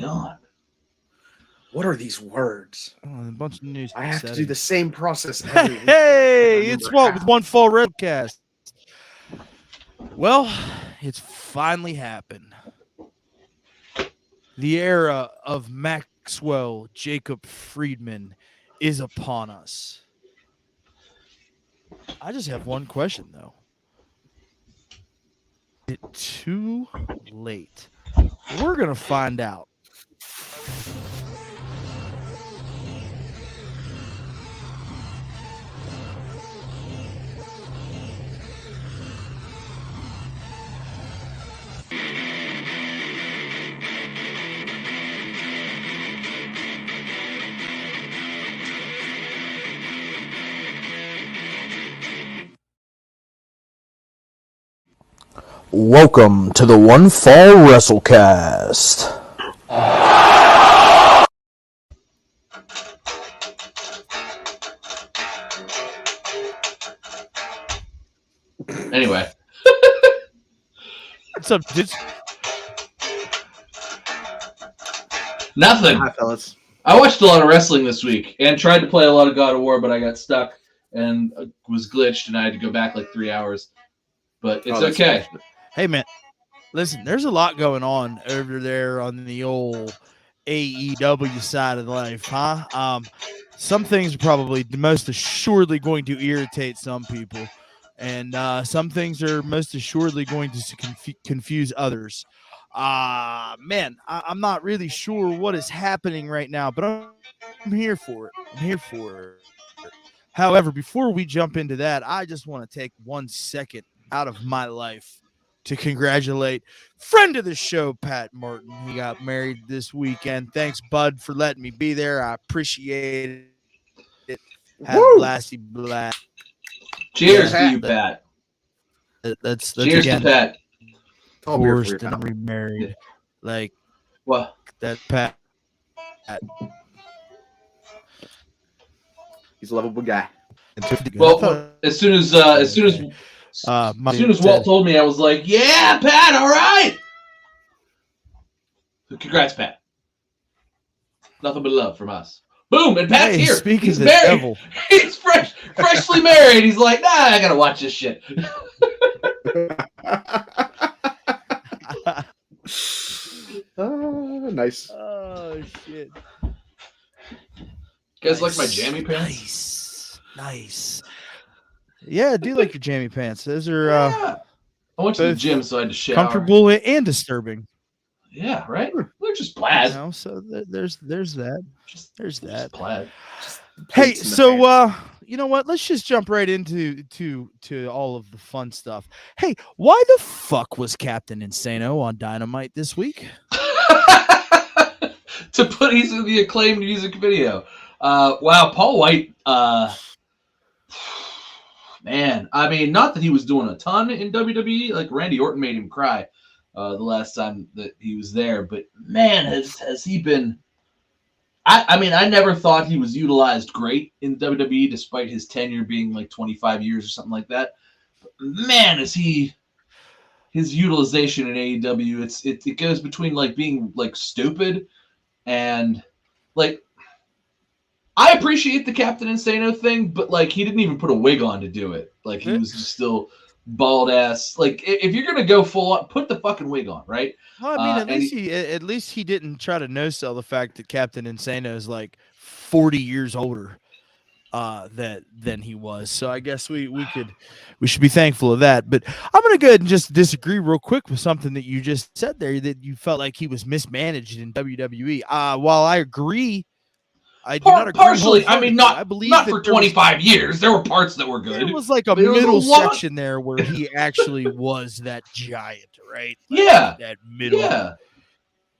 on? What are these words? Oh, a bunch of news. I have to do the same process every week. Hey, it's Walt with One Fall WrestleCast. Well, it's finally happened. The era of Maxwell Jacob Friedman is upon us. I just have one question, though. Is it too late? We're going to find out. Welcome to the One Fall WrestleCast. Anyway. What's up, dudes? Nothing. Hi, fellas. I watched a lot of wrestling this week and tried to play a lot of God of War, but I got stuck and was glitched, and I had to go back like 3 hours. But it's okay. Hey, man. Listen, there's a lot going on over there on the old AEW side of life, huh? Some things are probably most assuredly going to irritate some people, and some things are most assuredly going to confuse others. Man, I'm not really sure what is happening right now, but I'm here for it. However, before we jump into that, I just want to take 1 second out of my life to congratulate friend of the show, Pat Martin. He got married this weekend. Thanks, bud, for letting me be there. I appreciate it. Have a blasty blast. Cheers to you, Pat. That's cheers again, to Pat. Forced and remarried. Like what? That Pat. He's a lovable guy. Well, as soon as Walt told me, I was like, "Yeah, Pat, all right." So congrats, Pat. Nothing but love from us. Boom, and Pat's here. He's married. Devil. He's freshly married. He's like, "Nah, I gotta watch this shit." Oh, nice. Oh shit. You guys like my jammy pants? Nice. Yeah, I do like your jammy pants. Those are I went to the gym, so I had to shower. Comfortable and disturbing. Yeah, right? They're just plaid. You know, so there's that. There's that. Plaid. Hey, so you know what? Let's just jump right into all of the fun stuff. Hey, why the fuck was Captain Insano on Dynamite this week? To put he's in the acclaimed music video. Wow, Paul White. Man, I mean, not that he was doing a ton in WWE. Like Randy Orton made him cry the last time that he was there. But man, has he been? I mean, I never thought he was utilized great in WWE, despite his tenure being like 25 years or something like that. But man, his utilization in AEW, it goes between like being like stupid and like. I appreciate the Captain Insano thing, but like he didn't even put a wig on to do it. Like he was just still bald ass. Like if you're gonna go full on, put the fucking wig on, right? Well, I mean, at least he didn't try to no sell the fact that Captain Insano is like 40 years older than he was. So I guess we should be thankful of that. But I'm gonna go ahead and just disagree real quick with something that you just said there, that you felt like he was mismanaged in WWE. While I agree. I do not agree. Partially, I mean, not for 25 years. There were parts that were good. There was like a middle section there where he actually was that giant, right? Like yeah, that middle. Yeah.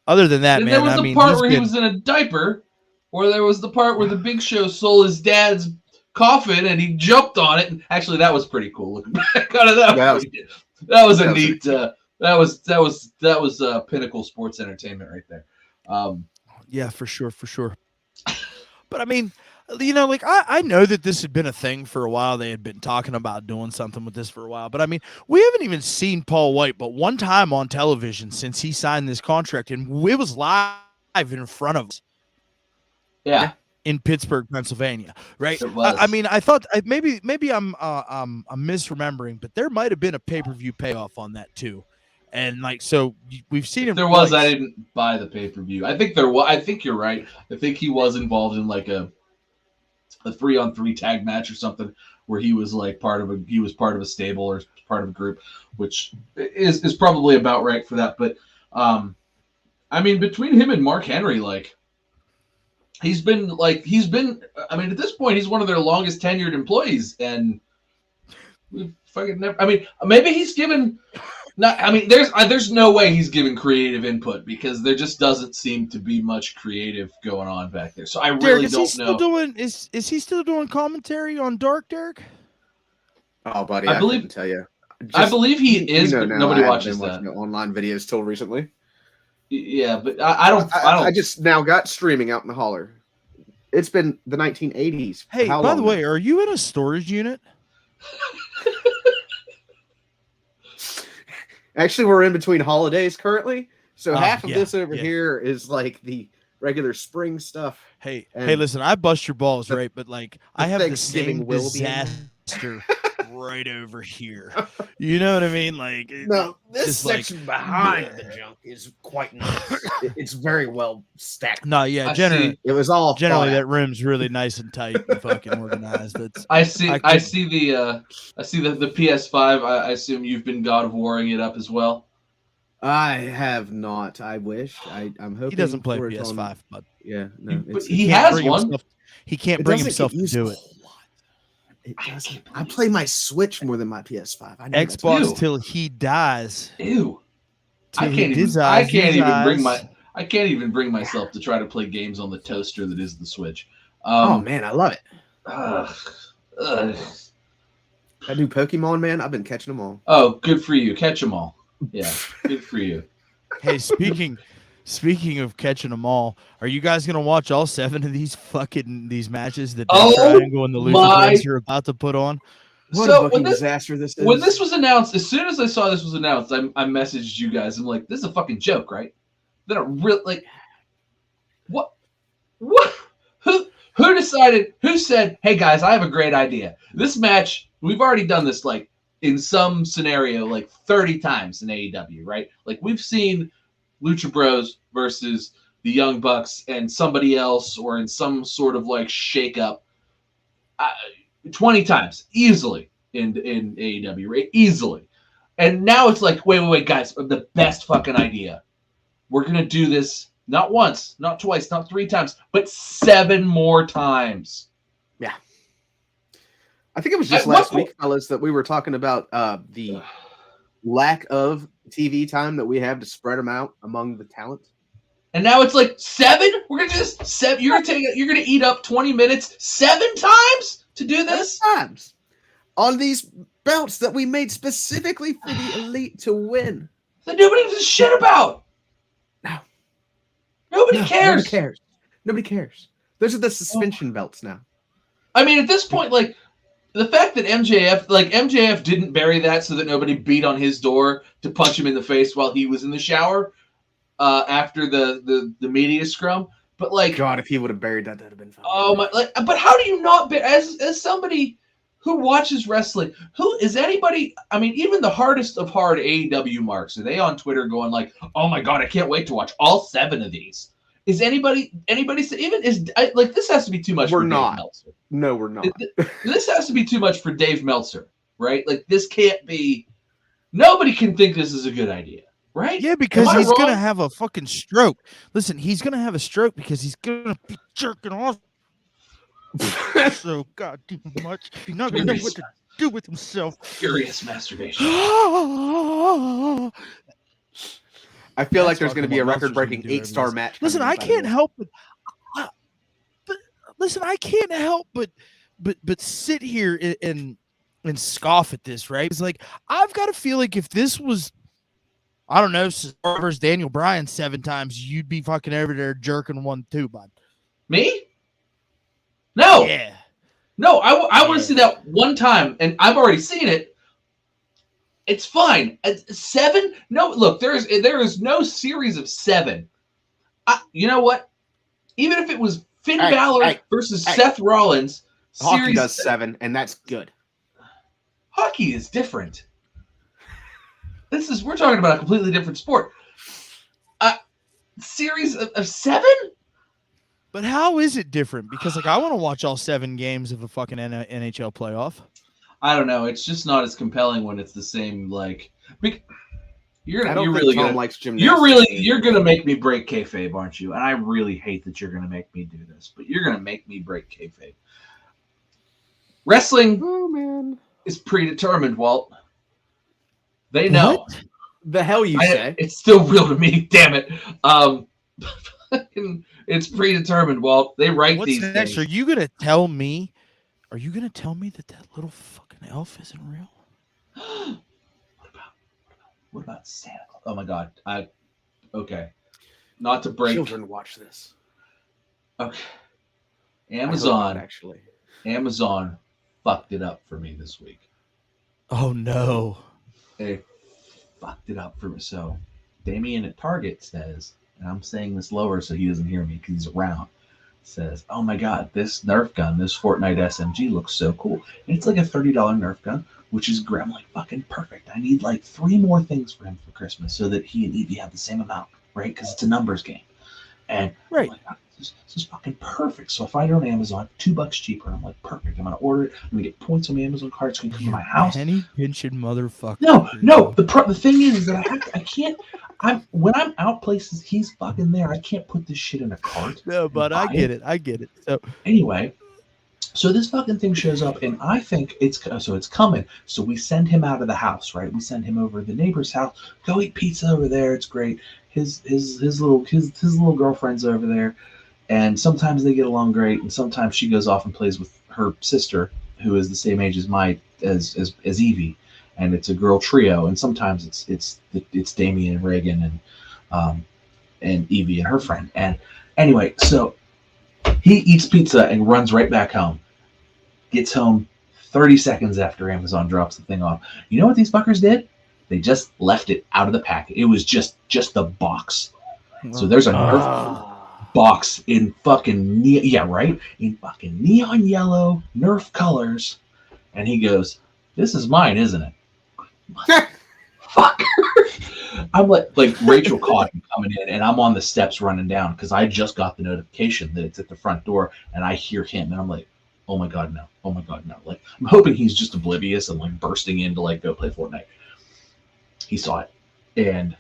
Other than that, and man, there was the part where he was in a diaper, or there was the part where the Big Show stole his dad's coffin and he jumped on it. And actually, that was pretty cool. Looking back on it, that was a neat. That was pinnacle sports entertainment right there. Yeah, for sure. But I mean, you know, like I know that this had been a thing for a while. They had been talking about doing something with this for a while. But I mean, we haven't even seen Paul White but one time on television since he signed this contract, and it was live in front of us. Yeah. In Pittsburgh, Pennsylvania, right? It was. I mean, I thought maybe I'm misremembering, but there might have been a pay-per-view payoff on that too, and like so we've seen him. There was. Like, I didn't buy the pay-per-view. I think there was. I think you're right. I think he was involved in like a 3-on-3 tag match or something where he was like part of a stable or part of a group, which is probably about right for that. But I mean, between him and Mark Henry, like. He's been I mean, at this point, he's one of their longest tenured employees, and we fucking never. I mean, maybe he's given. Not. I mean, there's no way he's given creative input because there just doesn't seem to be much creative going on back there. So I really don't know. Is he still doing commentary on Dark, Derek? Oh, buddy, I couldn't tell you. I believe he is, but nobody watches that. Watching online videos till recently. Yeah, but I don't. I just now got streaming out in the holler. It's been the 1980s. Hey, by the way, are you in a storage unit? Actually, we're in between holidays currently, so half of yeah, this over here is like the regular spring stuff. Hey, listen, I bust your balls, right? But like, I have the same Thanksgiving will disaster right over here. You know what I mean? Like, No, this just like- section behind the junk is quite nice. It's very well stacked. no, yeah, I generally, see. It was all generally thought that room's really nice and tight and fucking organized. That's I see the PS5. I assume you've been God of Warring it up as well. I have not. I wish. I'm hoping he doesn't play for it on- PS5, but Yeah, no. But It's, he can't has bring one. himself- he can't it bring doesn't himself get to used do a it. whole lot. It doesn't. I play my Switch more than my PS5. I know that's Xbox Ew. till he dies. Ew. Till I he can't even. dies, I can't even bring dies. my. I can't even bring myself to try to play games on the toaster that is the Switch. Oh man, I love it. Ugh. That new Pokemon, man, I've been catching them all. Oh, good for you. Catch them all. Yeah, good for you. Hey, speaking of catching them all, are you guys gonna watch all 7 of these matches that Death Triangle and the Lucha Bros are about to put on? What So a when booking this- disaster this is. When this was announced, as soon as I saw this was announced, I messaged you guys. I'm like, this is a fucking joke, right? They're not real. Like, what? Who decided? Who said, "Hey guys, I have a great idea. This match, we've already done this like in some scenario like 30 times in AEW, right? Like we've seen Lucha Bros versus the Young Bucks and somebody else, or in some sort of like shakeup, 20 times easily in AEW, right? Easily. And now it's like, wait, guys, the best fucking idea. We're gonna do this not once, not twice, not 3 times, but 7 more times. I think it was just At what last week, fellas, that we were talking about the lack of TV time that we have to spread them out among the talent. And now it's like 7. We're gonna just 7. You're gonna eat up 20 minutes 7 times to do this. Times on these belts that we made specifically for the elite to win. That nobody gives a shit about. No. Nobody cares. Nobody cares. Those are the suspension belts now. I mean, at this point, like the fact that MJF didn't bury that so that nobody beat on his door to punch him in the face while he was in the shower after the media scrum. But like, God, if he would have buried that, that'd have been fun. oh my! Like, but how do you not as somebody who watches wrestling? Who is anybody? I mean, even the hardest of hard AEW marks, are they on Twitter going like, "Oh my God, I can't wait to watch all 7 of these"? Is anybody even is like this has to be too much We're for not. Dave Meltzer. No, we're not. This has to be too much for Dave Meltzer, right? Like this can't be. Nobody can think this is a good idea, right? Yeah, because Am I he's wrong? gonna have a fucking stroke. Listen, he's gonna have a stroke because he's gonna be jerking off so goddamn much. He's not gonna know what to do with himself. Furious masturbation. I feel like That's there's going to fucking be a what Meltzer's record-breaking gonna do over 8-star this. match. Listen, coming I in, by the can't way. help but sit here and scoff at this, right? It's like I've got to feel like if this was, I don't know, Cesaro versus Daniel Bryan 7 times, you'd be fucking over there jerking one too, bud. Me? No. Yeah. No, I want to Yeah. see that one time, and I've already seen it. It's fine. 7? No, look, there is no series of 7 You know what? Even if it was Finn Balor versus hey. Seth Rollins, Hockey does 7, and that's good. Hockey is different. We're talking about a completely different sport. Series of 7? But how is it different? Because I want to watch all 7 games of a fucking NHL playoff. I don't know. It's just not as compelling when it's the same. You're gonna make me break kayfabe, aren't you? And I really hate that you're gonna make me do this, but you're gonna make me break kayfabe. Wrestling is predetermined, Walt. They know. What the hell you say? It's still real to me. Damn it. It's predetermined, Walt. They write these things. Are you gonna tell me? Are you gonna tell me that little fucking elf isn't real? What about Santa Claus? Oh my God. Okay. Not to break. Children watch this. Okay. Amazon fucked it up for me this week. Oh no. They fucked it up for me. So Damien at Target says, and I'm saying this lower so he doesn't hear me because he's around, says, oh my God, this Nerf gun, this Fortnite SMG looks so cool. And it's like a $30 Nerf gun, which is I'm like, fucking perfect. I need 3 more things for him for Christmas so that he and Evie have the same amount, right? Because it's a numbers game. And right. I'm like, this is fucking perfect. So I find it on Amazon, $2 cheaper. I'm like, perfect. I'm gonna order it. I'm gonna get points on my Amazon card. It's gonna come to my house. Penny pinching motherfucker. No. The thing is that I can't. When I'm out places, he's fucking there. I can't put this shit in a cart. No, but I get it. So anyway, so this fucking thing shows up, and I think it's coming. So we send him out of the house, right? We send him over to the neighbor's house. Go eat pizza over there. It's great. His little girlfriend's over there. And sometimes they get along great, and sometimes she goes off and plays with her sister, who is the same age as as Evie, and it's a girl trio. And sometimes it's Damien and Reagan and Evie and her friend. And anyway, so he eats pizza and runs right back home. Gets home 30 seconds after Amazon drops the thing off. You know what these fuckers did? They just left it out of the packet. It was just the box. So there's a Nerf box in fucking in fucking neon yellow Nerf colors, and he goes, "This is mine, isn't it?" Fucker. I'm like Rachel caught him coming in, and I'm on the steps running down because I just got the notification that it's at the front door, and I hear him, and I'm like, "Oh my God, no! Oh my God, no!" Like I'm hoping he's just oblivious and bursting in to go play Fortnite. He saw it, and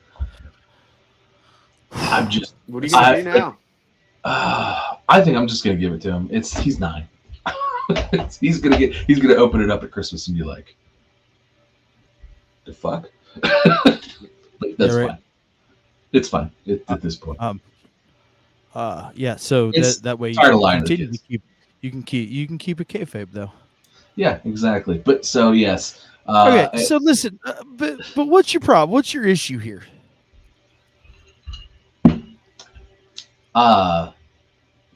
I'm just. What are you gonna do now? I think I'm just gonna give it to him. He's 9. He's gonna open it up at Christmas and be like, "The fuck." That's fine. It's fine at this point. Yeah. So that way you can keep a kayfabe though. Yeah, exactly. But so yes. Okay. So listen, but what's your problem? What's your issue here?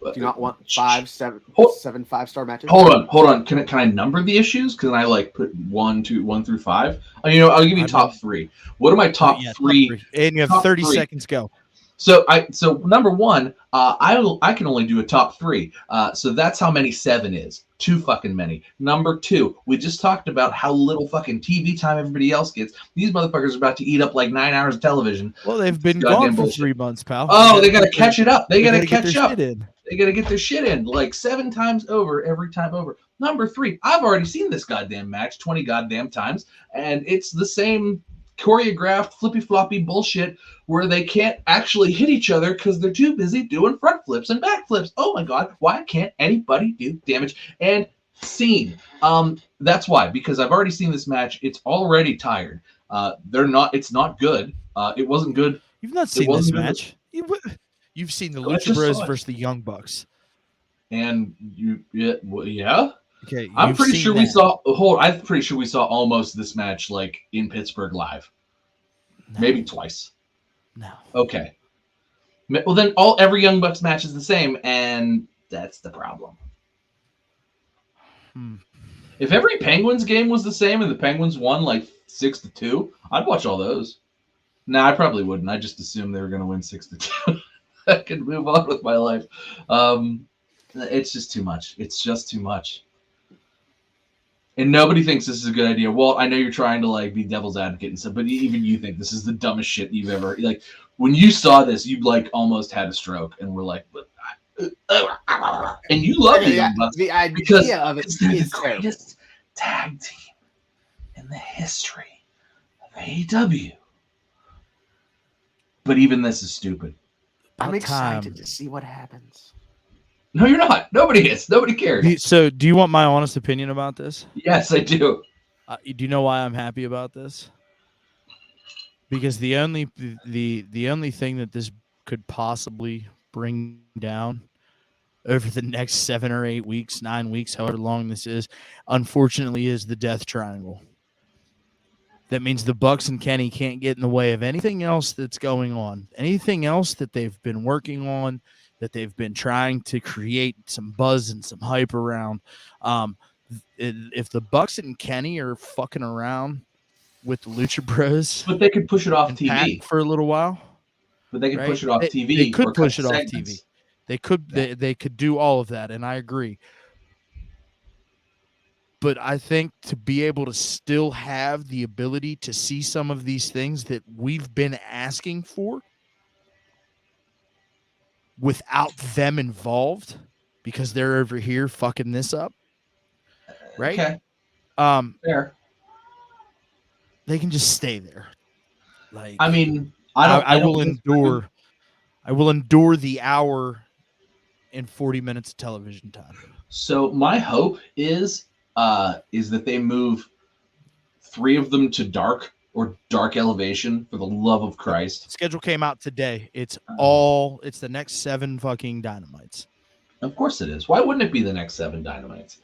Do you not want 7 5-star matches? Hold on. Can I number the issues? Can I put 1 through 5? I'll give you top 3. What are my top 3? And you have 30 seconds. Go. So number 1, I can only do a top 3. So that's how many 7 is. Too fucking many. Number 2, we just talked about how little fucking TV time everybody else gets. These motherfuckers are about to eat up 9 hours of television. Well, they've been gone for 3 months, pal. Oh, they gotta catch it up. They gotta catch up. They gotta get their shit in 7 times over every time over. Number 3, I've already seen this goddamn match 20 goddamn times, and it's the same choreographed flippy floppy bullshit where they can't actually hit each other because they're too busy doing front flips and back flips. Oh my God, why can't anybody do damage? And scene. That's why, because I've already seen this match. It's already tired. It's not good. It wasn't good. You've not seen this match. You've seen the Lucha Bros versus the Young Bucks. And yeah. Okay, I'm pretty sure we saw almost this match in Pittsburgh live. No. Maybe twice. No. Okay. Well, then every Young Bucks match is the same, and that's the problem. If every Penguins game was the same and the Penguins won 6-2, I'd watch all those. No, I probably wouldn't. I just assumed they were going to win 6-2. I can move on with my life. It's just too much. It's just too much. And nobody thinks this is a good idea. Well, I know you're trying to like be devil's advocate and stuff, but even you think this is the dumbest shit you've ever like. When you saw this, you like almost had a stroke and were like, and you love the Young Bucks the idea because of it it's the is greatest tag team in the history of AEW. But even this is stupid. I'm About excited time. to see what happens. No, you're not. Nobody is. Nobody cares. So, do you want my honest opinion about this? Yes, I do. Do you know why I'm happy about this? Because the only thing that this could possibly bring down over the next 7 or 8 weeks, 9 weeks, however long this is, unfortunately, is the Death Triangle. That means the Bucks and Kenny can't get in the way of anything else that's going on, anything else that they've been working on, that they've been trying to create some buzz and some hype around. If the Bucks and Kenny are fucking around with the Lucha Bros, But they could push it off and TV. Pac for a little while, But they could right? push it off TV. They could or push cut it off segments. TV. They could. Yeah. They could do all of that, and I agree. But I think to be able to still have the ability to see some of these things that we've been asking for without them involved, because they're over here fucking this up, right? Okay, fair. They can just stay there. Like, I mean, I will endure. I will endure the hour and 40 minutes of television time. So my hope is that they move 3 of them to dark or dark elevation, for the love of Christ. Schedule came out today. It's the next 7 fucking Dynamites. Of course it is. Why wouldn't it be the next 7 Dynamites?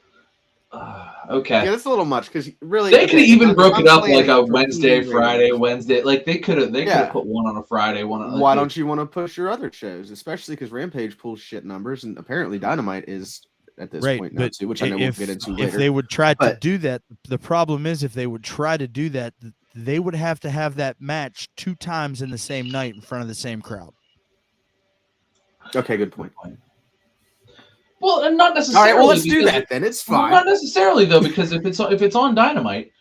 Okay. Yeah, that's a little much because really They could have even broke it up like a for Wednesday, TV Friday, ratings. Wednesday. Like they could have Yeah. put one on a Friday, one on. Why don't you want to push your other shows, especially because Rampage pulls shit numbers, and apparently Dynamite is at this Right, point now but too, which I know we'll get into later. if they would try to But- do that, the problem is if they would try to do that, they would have to have that match 2 times in the same night in front of the same crowd. Okay, good point. Well, and not All necessarily. right, well let's do because- that then. It's Well, fine. not necessarily though, because if it's on Dynamite,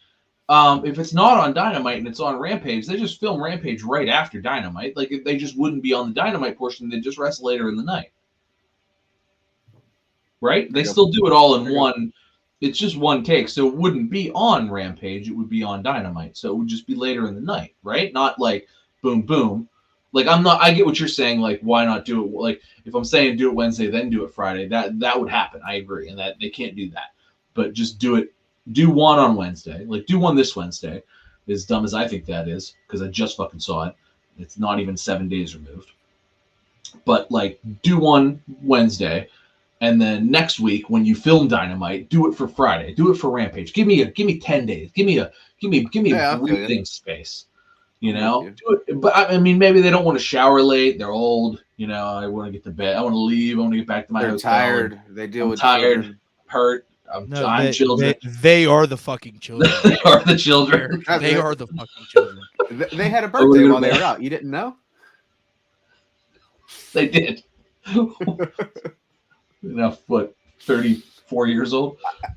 if it's not on Dynamite and it's on Rampage, they just film Rampage right after Dynamite. Like if they just wouldn't be on the Dynamite portion, they'd just wrestle later in the night. Right? They Yep. still do it all in Yep. one. It's just one take, so it wouldn't be on Rampage. It would be on Dynamite, so it would just be later in the night, right? Not like boom, boom. Like I get what you're saying. Like why not do it? Like if I'm saying do it Wednesday, then do it Friday, that would happen. I agree, and that they can't do that. But just do it. Do one on Wednesday. Like do one this Wednesday. As dumb as I think that is, because I just fucking saw it. It's not even 7 days removed. But like do one Wednesday. And then next week, when you film Dynamite, do it for Friday. Do it for Rampage. Give me 10 days. Give me a breathing space. You know, do it. But I mean, maybe they don't want to shower late. They're old. You know, I want to get to bed. I want to leave. I want to get back to my They're hotel. tired. They deal I'm with tired. children. Hurt. I'm children. They are the fucking children. They are the children. They are the fucking children. They had a birthday while they were out. You didn't know? They did. Enough, what, 34 years old?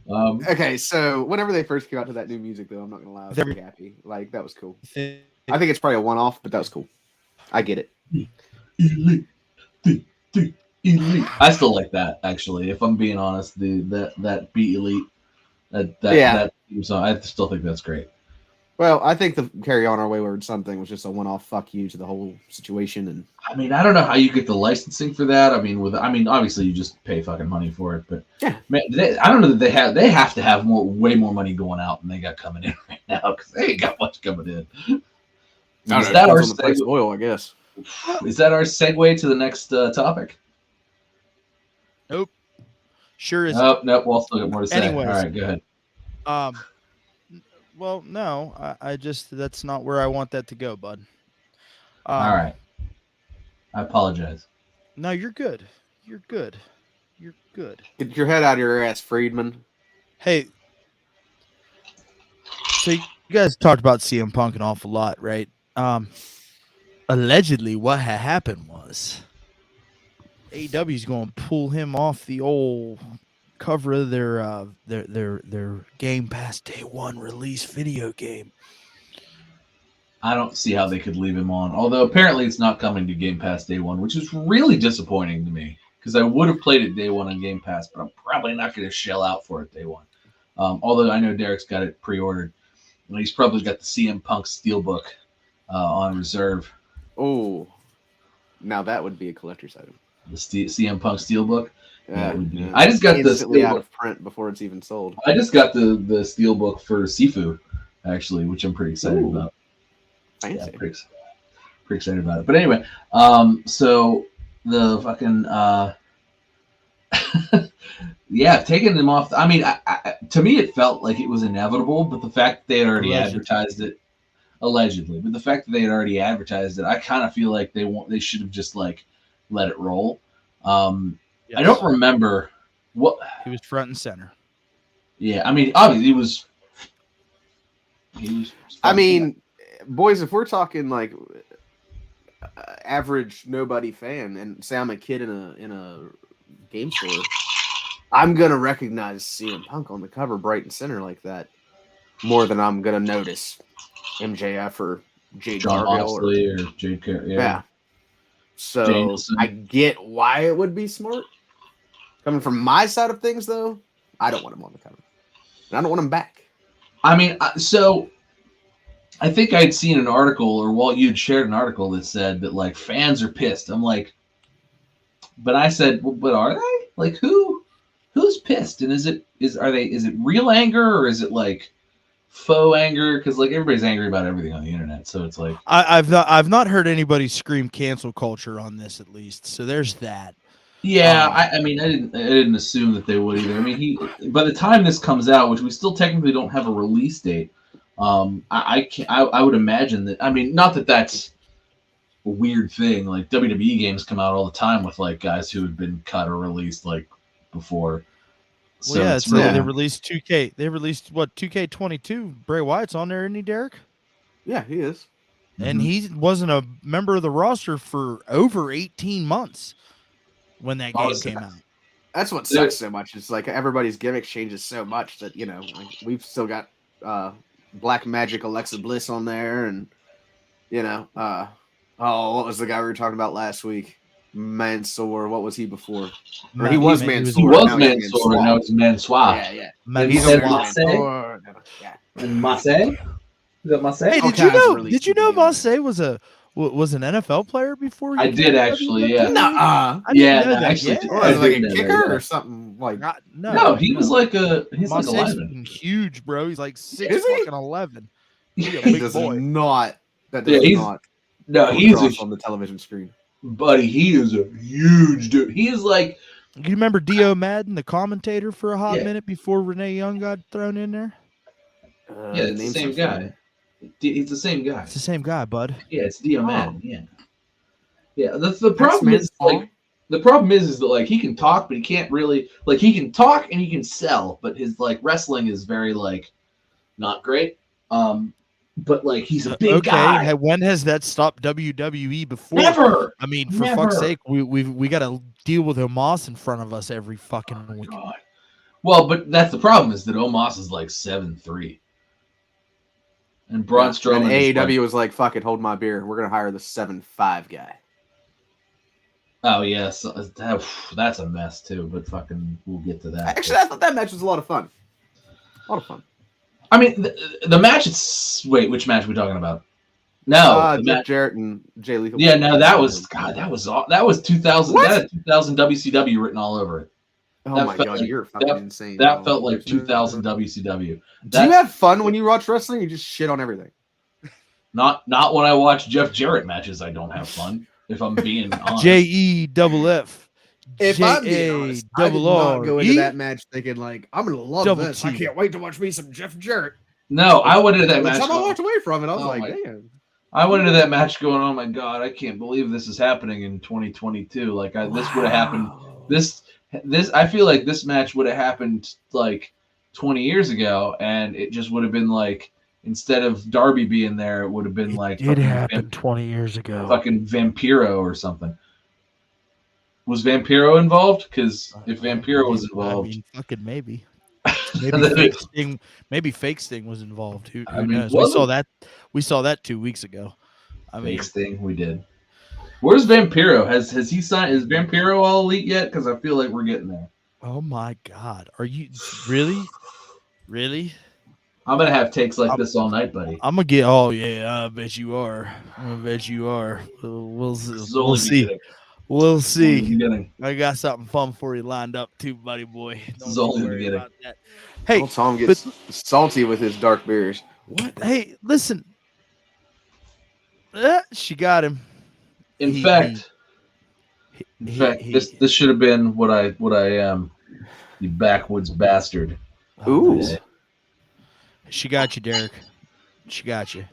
Okay, so whenever they first came out to that new music, though, I'm not gonna lie, I was They're- very happy. Like that was cool. I think it's probably a one-off, but that was cool. I get it. Elite. I still like that, actually. If I'm being honest, that Be Elite, that theme song, I still think that's great. Well, I think the Carry On Our Wayward Something was just a one-off fuck you to the whole situation, and I mean, I don't know how you get the licensing for that. I mean, obviously you just pay fucking money for it, but yeah, man, I don't know that they have to have way more money going out than they got coming in right now because they ain't got much coming in. Is that our price of oil? I guess. Is that our segue to the next topic? Nope. Sure is. Nope. We'll still got more to say. Anyways. All right, go ahead. Well, no, I just that's not where I want that to go, bud. All right. I apologize. No, you're good. You're good. You're good. Get your head out of your ass, Friedman. Hey, so you guys talked about CM Punk an awful lot, right? Allegedly, what had happened was AEW's going to pull him off the old cover of their Game Pass Day 1 release video game. I don't see how they could leave him on. Although apparently it's not coming to Game Pass Day 1, which is really disappointing to me because I would have played it Day 1 on Game Pass, but I'm probably not going to shell out for it Day 1. Although I know Derek's got it pre-ordered. And he's probably got the CM Punk Steelbook on reserve. Oh, now that would be a collector's item. The CM Punk Steelbook. Yeah, yeah. I just got the instantly out Steelbook. of print before it's even sold. I just got the Steelbook for Sifu, actually, which I'm pretty excited about. Fancy. Yeah, pretty excited about it. But anyway, so the fucking yeah, taking them off. I mean, to me, it felt like it was inevitable, but the fact that they had already advertised it, allegedly, but the fact that they had already advertised it, I kind of feel like they should have just like let it roll. Yes. I don't remember what he was front and center. Yeah, I mean, obviously he was. I mean, boys, if we're talking like average nobody fan, and say I'm a kid in a game store, I'm gonna recognize CM Punk on the cover, bright and center like that, more than I'm gonna notice MJF or Jade Cargill or Jade Cargill. Yeah. So Jameson. I get why it would be smart. Coming from my side of things, though, I don't want him on the cover, and I don't want him back. I mean, so I think I'd seen an article, or Walt, you'd shared an article that said that like fans are pissed. I'm like, but I said, well, but are they? Like, who's pissed? And is it real anger, or is it like faux anger? Because like everybody's angry about everything on the internet, so it's like I've not heard anybody scream cancel culture on this, at least. So there's that. Yeah, I mean, I didn't assume that they would either. I mean, by the time this comes out, which we still technically don't have a release date, I would imagine that. I mean, not that that's a weird thing. Like WWE games come out all the time with like guys who have been cut or released like before. So well, yeah, they released 2K. They released 2K22. Bray Wyatt's on there, isn't he, Derek? Yeah, he is. And he wasn't a member of the roster for over 18 months when that game came out. That's what sucks so much. It's like everybody's gimmick changes so much that, like we've still got Black Magic Alexa Bliss on there, and what was the guy we were talking about last week? Mansoor. What was he before? Or he was Mansoor. He was Mansoor, and now it's Mansoir. Yeah. And he's said Mansoor. Yeah. And Marseille? Is that Marseille? Hey, did you know Marseille was an NFL player before? I did actually, yeah. Nuh-uh. Actually, or like a kicker or something like. No, he's like he's like a lineman. Huge, bro. He's like 6'11". He big boy. Not. That does not. No, he's on the television screen. Buddy, he is a huge dude. He is like. You remember Dio Madden, the commentator, for a hot minute before Renee Young got thrown in there? Yeah, it's the same guy. He's the same guy. It's the same guy, bud. Yeah, it's Dio Madden. Yeah. The problem is like the problem is that like he can talk, but he can't really like he can talk and he can sell, but his like wrestling is very like not great. But like he's a big guy. Hey, when has that stopped WWE before? Never. I mean, for fuck's sake, we got to deal with Omos in front of us every fucking week. God. Well, but that's the problem is that Omos is like 7'3". And Braun Strowman. And AEW was like, "Fuck it, hold my beer. We're gonna hire the 7'5" guy." Oh yes, that's a mess too. But fucking, we'll get to that. Actually, I thought that match was a lot of fun. A lot of fun. I mean, the match. Wait, which match are we talking about? No, Jeff Jarrett and Jay Lethal. Yeah, no, that was 2000. That had 2000 WCW written all over it. Oh my god, you're fucking insane. That felt like 2000 WCW. Do you have fun when you watch wrestling? You just shit on everything. Not when I watch Jeff Jarrett matches. I don't have fun. If I'm being honest. JEFF. If I'm being honest, I did not go into that match thinking like I'm gonna love this. I can't wait to watch me some Jeff Jarrett. No, I went into that match. I walked away from it. I was like, damn. I went into that match going, oh my god, I can't believe this is happening in 2022. Like this would have happened. This I feel like this match would have happened like 20 years ago, and it just would have been like instead of Darby being there, it would have been like it happened 20 years ago. Fucking Vampiro or something. Was Vampiro involved? Because if Vampiro was involved, I mean, fucking maybe. Maybe fake Sting was involved. Who knows? We saw that 2 weeks ago. I mean, fake Sting, we did. Where's Vampiro? Has he signed? Is Vampiro all elite yet? Because I feel like we're getting there. oh my God, are you really? I'm gonna have takes like this all night, buddy. I'm gonna get. Oh yeah, I bet you are. We'll see. We'll see. Beginning. I got something fun for you lined up too, buddy boy. This is only the beginning. About that. Hey, well, Tom gets salty with his dark beers. What? Hey, listen. She got him. In fact, this should have been what I am. You backwoods bastard. Ooh. She got you, Derek. She got you.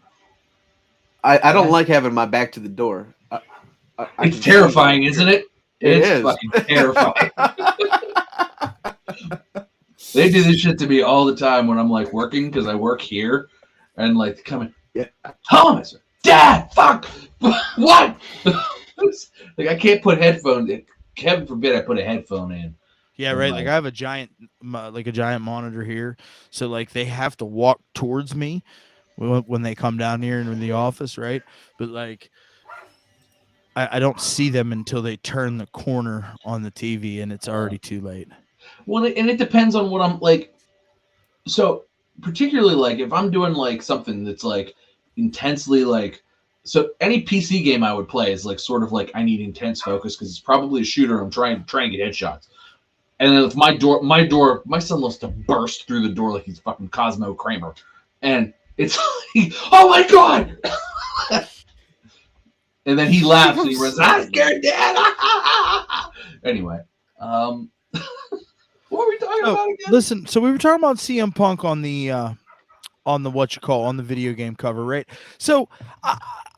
I don't like having my back to the door. It's terrifying, isn't it? It's is. fucking terrifying. They do this shit to me all the time when I'm like working because I work here and like coming. Yeah, Thomas, Dad, fuck, what? Like I can't put headphones in. Heaven forbid I put a headphone in. Yeah, right. Like I have a giant monitor here, so like they have to walk towards me when they come down here into the office, right? But like I don't see them until they turn the corner on the TV, and it's already too late. Well, and it depends on what I'm like. So particularly like if I'm doing like something that's like intensely like. So any PC game I would play is like sort of like I need intense focus because it's probably a shooter. I'm trying to get headshots. And then if my son loves to burst through the door like he's fucking Cosmo Kramer. And it's like, oh my God. And then he laughs and he runs, I'm scared, Dad. Anyway, what were we talking about again? Listen, so we were talking about CM Punk on the on the video game cover, right? So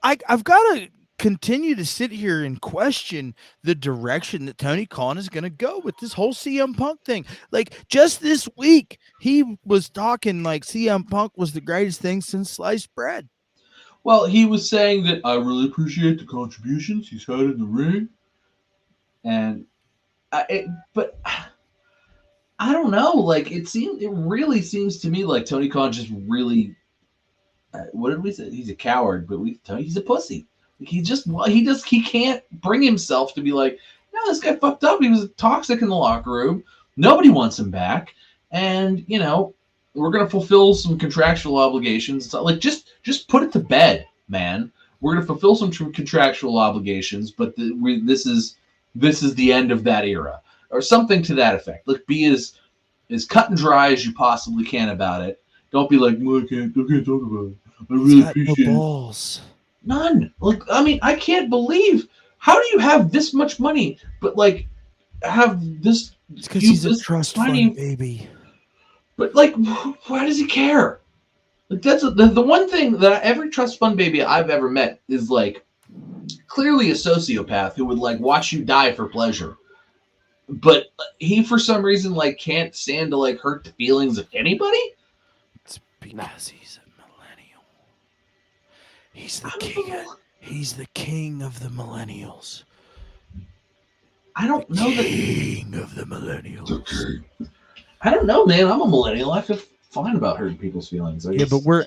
I've got to continue to sit here and question the direction that Tony Khan is going to go with this whole CM Punk thing. Like just this week, he was talking like CM Punk was the greatest thing since sliced bread. Well, he was saying that I really appreciate the contributions he's had in the ring, and but I don't know. Like it really seems to me like Tony Khan just really. What did we say? He's a coward, but he's a pussy. He can't bring himself to be like, no, this guy fucked up. He was toxic in the locker room. Nobody wants him back, and we're gonna fulfill some contractual obligations. So, like, just put it to bed, man. We're gonna fulfill some contractual obligations, but this is the end of that era, or something to that effect. Like, be as cut and dry as you possibly can about it. Don't be like, well, I can't talk about it. I really appreciate no balls. None. Like, I mean, I can't believe. How do you have this much money, but like have this? It's because he's a trust fund baby. But like, why does he care? Like that's the one thing that every trust fund baby I've ever met is like clearly a sociopath who would like watch you die for pleasure. But he, for some reason, like can't stand to like hurt the feelings of anybody. It's because he's a millennial. He's the king. He's the king of the millennials. I don't know the king of the millennials. I don't know, man. I'm a millennial. I feel fine about hurting people's feelings. Yeah, but we're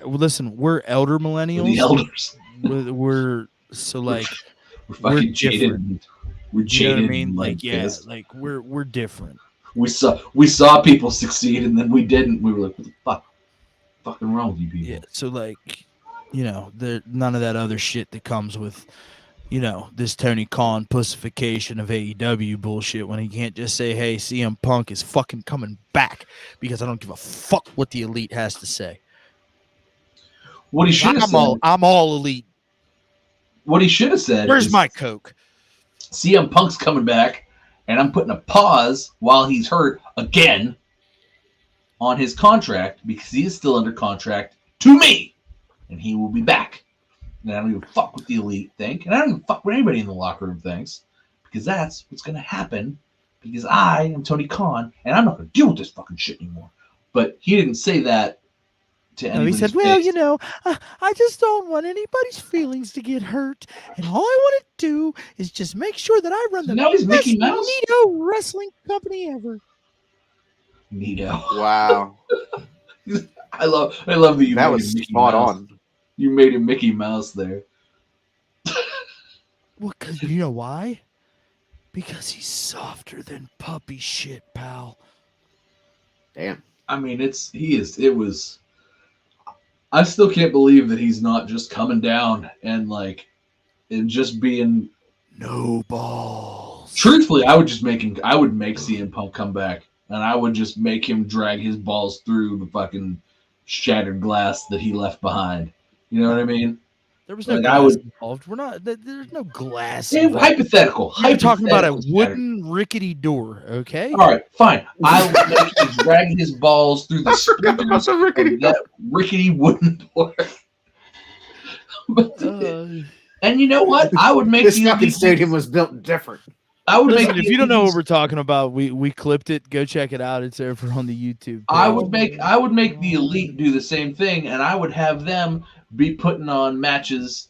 elder millennials. We're the elders. we're so like we're fucking jaded. We're jaded. You know what I mean? Like like we're different. We saw people succeed and then we didn't. We were like, what the fuck? Fucking wrong with you people? Yeah. So like, none of that other shit that comes with, this Tony Khan pussification of AEW bullshit when he can't just say, hey, CM Punk is fucking coming back because I don't give a fuck what the elite has to say. What he should have said. I'm all elite. What he should have said. Where's my Coke? CM Punk's coming back, and I'm putting a pause while he's hurt again on his contract because he is still under contract to me, and he will be back. And I don't give a fuck what the elite think, and I don't give a fuck what anybody in the locker room thinks, because that's what's going to happen, because I am Tony Khan, and I'm not going to deal with this fucking shit anymore. But he didn't say that to No, he anybody's said, "Well, face. you know, I just don't want anybody's feelings to get hurt, and all I want to do is just make sure that I run So the now he's best Mickey Mouse? neato wrestling company ever." Neato. Wow. I love that you That made was him Mickey spot Mouse. on. You made him Mickey Mouse there. Well, because you know why? Because he's softer than puppy shit, pal. Damn. I mean, it was. I still can't believe that he's not just coming down and just being. No balls. Truthfully, I would make CM Punk come back, and I would just make him drag his balls through the fucking shattered glass that he left behind. You know what I mean? There was no Like, glass involved. We're not. There's no glass involved. Hypothetical. We're talking about a hypothetical wooden rickety door, okay? All right, fine. I will make him drag his balls through the speakers of that rickety wooden door. And you know what? I would make This fucking stadium was built different. I would Listen, make if you don't know what we're talking about, we clipped it. Go check it out. It's over on the YouTube page. I would make the Elite do the same thing, and I would have them be putting on matches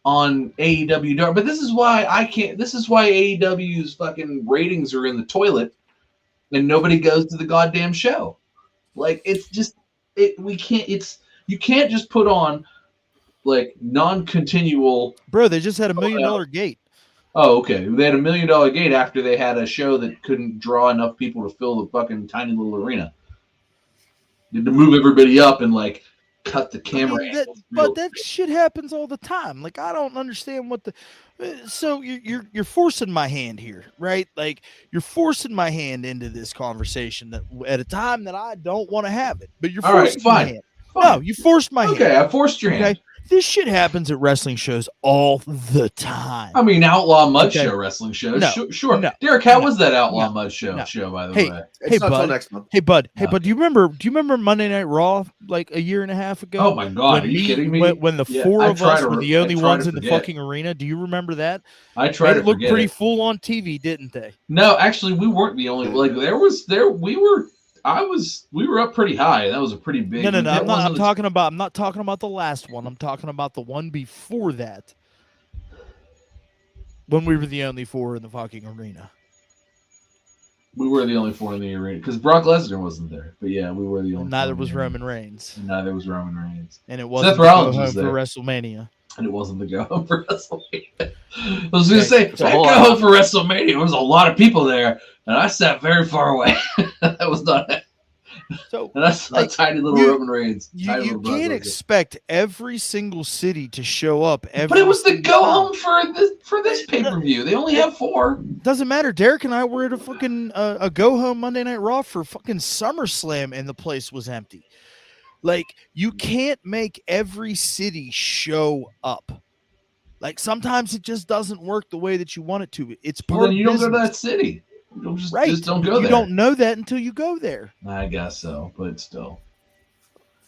on AEW Dark. But this is why I can't. This is why AEW's fucking ratings are in the toilet, and nobody goes to the goddamn show. Like, it's just we can't. You can't just put on like non-continual. Bro, they just had $1 million gate. Oh, okay. They had $1 million gate after they had a show that couldn't draw enough people to fill the fucking tiny little arena. They had to move everybody up and like cut the camera. But that shit happens all the time. Like, I don't understand what the. So you're forcing my hand here, right? Like, you're forcing my hand into this conversation that at a time that I don't want to have it. But you're forcing my hand. Fine. No, you forced my hand. Okay, I forced your hand. Okay? This shit happens at wrestling shows all the time. I mean, Outlaw Mud Show wrestling shows. No, sure. no, Derek, how was that Outlaw no, Mud Show no. by the Hey, way? Hey, bud. Next month. Hey, bud. Do you remember Monday Night Raw like a year and a half ago? Oh my God, are you kidding me? When the four of us were the only ones in the fucking arena. Do you remember that? I tried to It looked forget pretty it. full on TV, didn't they? No, actually, we weren't the only. Like, we were up pretty high. That was a pretty big. No. I'm not talking about the last one. I'm talking about the one before that. When we were the only four in the fucking arena. We were the only four in the arena because Brock Lesnar wasn't there. But yeah, we were the only. And neither was Roman Reigns. And neither was Roman Reigns. And it wasn't Seth Rollins was for there. WrestleMania. And it wasn't the go home for WrestleMania. I was going to say, that whole go home for WrestleMania. There was a lot of people there, and I sat very far away. That was not it. So, and I saw tiny little Roman Reigns. You can't expect every single city to show up. But it was the go home for this pay per view. They only have 4. Doesn't matter. Derek and I were at a fucking a go home Monday Night Raw for fucking SummerSlam, and the place was empty. Like, you can't make every city show up. Like, sometimes it just doesn't work the way that you want it to. It's part then you of don't go to business. that city. You just don't go there. You don't know that until you go there. I guess so, but still.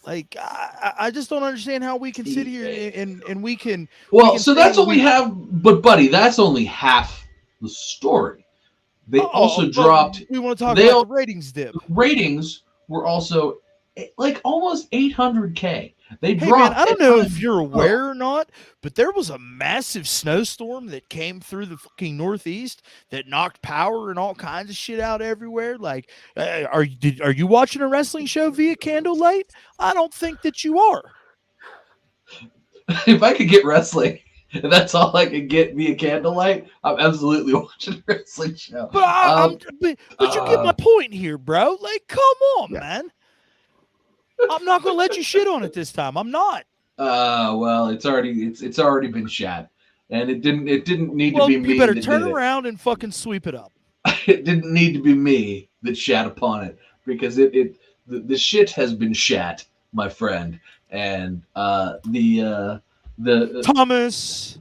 Like, I just don't understand how we can sit here and we can. Well, so that's what we have. But, buddy, that's only half the story. They also dropped. We want to talk about the ratings dip. Ratings were also like almost 800K. They Hey dropped. man, I don't know if you're aware or not, but there was a massive snowstorm that came through the fucking Northeast that knocked power and all kinds of shit out everywhere. Like, are you watching a wrestling show via candlelight? I don't think that you are. If I could get wrestling, and that's all I could get via candlelight, I'm absolutely watching a wrestling show. But but you get my point here, bro. Like, come on, man. I'm not gonna let you shit on it this time. I'm not. Well, it's already been shat, and it didn't need to be me. You better turn around and fucking sweep it up. It didn't need to be me that shat upon it, because the shit has been shat, my friend, and the Thomas,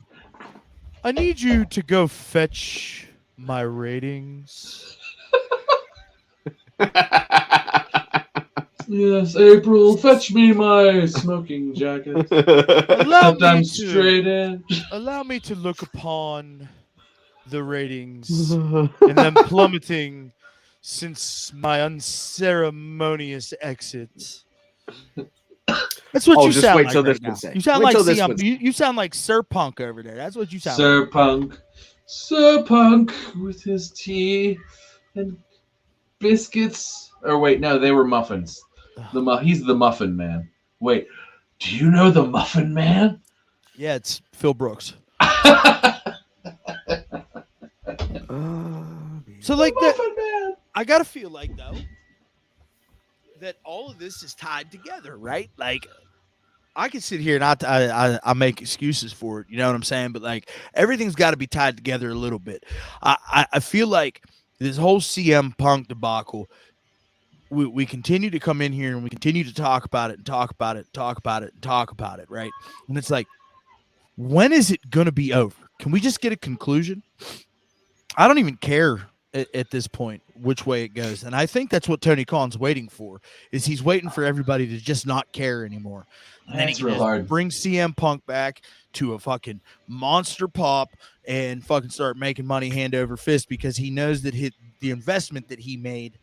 I need you to go fetch my ratings. Yes, April, fetch me my smoking jacket. Sometimes straight edge. Allow me to look upon the ratings and them plummeting since my unceremonious exit. That's what you just sound wait like till right this now. one's safe. You sound Wait like till this CM. one's- You sound like Sir Punk over there. That's what you sound like. Sir Punk with his tea and biscuits. Or wait, no, they were muffins. He's the Muffin Man. Wait, do you know the Muffin Man? Yeah, it's Phil Brooks. So like that, Muffin Man. I gotta feel like though that all of this is tied together, right? Like I can sit here and I make excuses for it, you know what I'm saying? But like everything's got to be tied together a little bit. I feel like this whole CM Punk debacle. We continue to come in here and we continue to talk about it and talk about it and talk about it and talk about it, right? And it's like, when is it gonna be over? Can we just get a conclusion? I don't even care at this point which way it goes, and I think that's what Tony Khan's waiting for. Is he's waiting for everybody to just not care anymore, and then he That's can real just hard. bring CM Punk back to a fucking monster pop and fucking start making money hand over fist because he knows that the investment that he made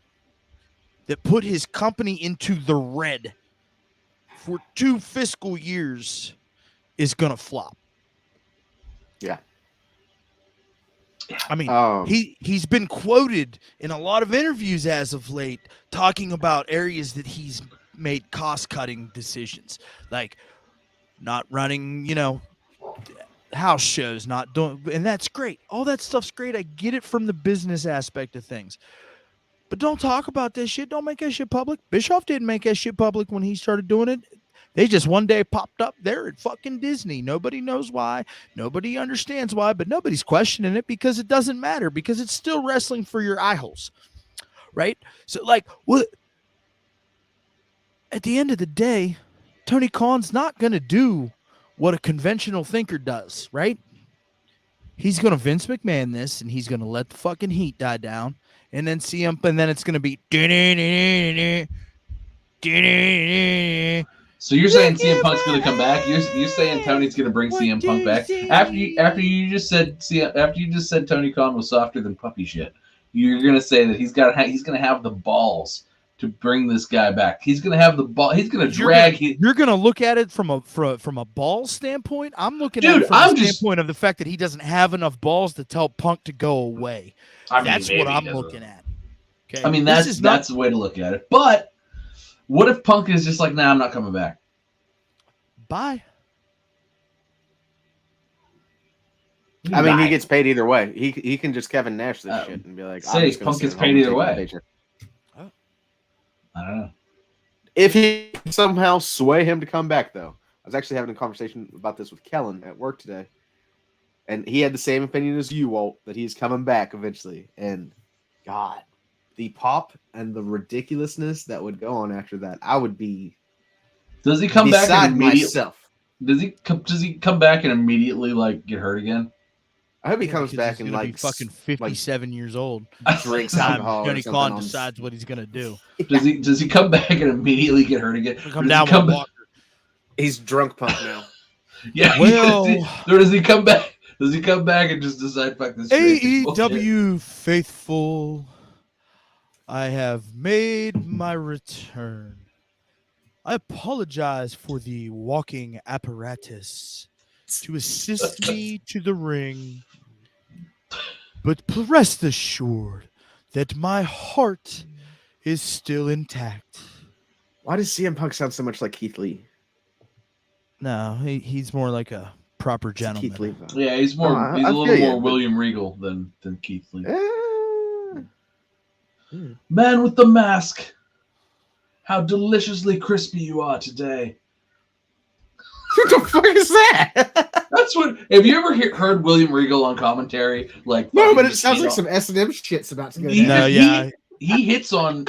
that put his company into the red for 2 fiscal years is gonna flop. Yeah. I mean, he's been quoted in a lot of interviews as of late talking about areas that he's made cost-cutting decisions, like not running, house shows, not doing, and that's great. All that stuff's great. I get it from the business aspect of things. But don't talk about this shit. Don't make that shit public. Bischoff didn't make that shit public when he started doing it. They just one day popped up there at fucking Disney. Nobody knows why. Nobody understands why, but nobody's questioning it because it doesn't matter, because it's still wrestling for your eye holes. Right? So, like, what? At the end of the day, Tony Khan's not going to do what a conventional thinker does, right? He's going to Vince McMahon this, and he's going to let the fucking heat die down. And then CM, and then it's going to be. So you're saying CM Punk's going to come back? You're saying Tony's going to bring CM Punk back after you just said Tony Khan was softer than puppy shit. You're going to say that he's going to have the balls to bring this guy back. He's going to have the ball. He's going to drag. You're going to look at it from a ball standpoint. I'm looking at it from the standpoint of the fact that he doesn't have enough balls to tell Punk to go away. That's what I'm looking at. Okay. I mean, that's the way to look at it. But what if Punk is just like, nah, I'm not coming back? Bye. I mean, he gets paid either way. He can just Kevin Nash this shit and be like, Punk gets paid either way. I don't know. If he can somehow sway him to come back, though. I was actually having a conversation about this with Kellen at work today. And he had the same opinion as you, Walt, that he's coming back eventually. And God, the pop and the ridiculousness that would go on after that, I would be. Does he come back and myself? Does he come back and immediately like get hurt again? I hope he comes back and like be fucking 57 years old. Drinks alcohol. Tony Khan decides what he's gonna do. Does he come back and immediately get hurt again? Come down with Walker. He's drunk Punk now. Yeah. Well, or does he come back? Does he come back and just decide, fuck this? AEW faithful, I have made my return. I apologize for the walking apparatus to assist me to the ring, but rest assured that my heart is still intact. Why does CM Punk sound so much like Keith Lee? No, he's more like a proper gentleman. Keith Lee, yeah, he's more. He's a little more William Regal than Keith Lee. Man with the mask, how deliciously crispy you are today. What the fuck is that? That's what. Have you ever heard William Regal on commentary? Like, no, but it sounds like some S&M shit's about to go down. No, yeah, he hits on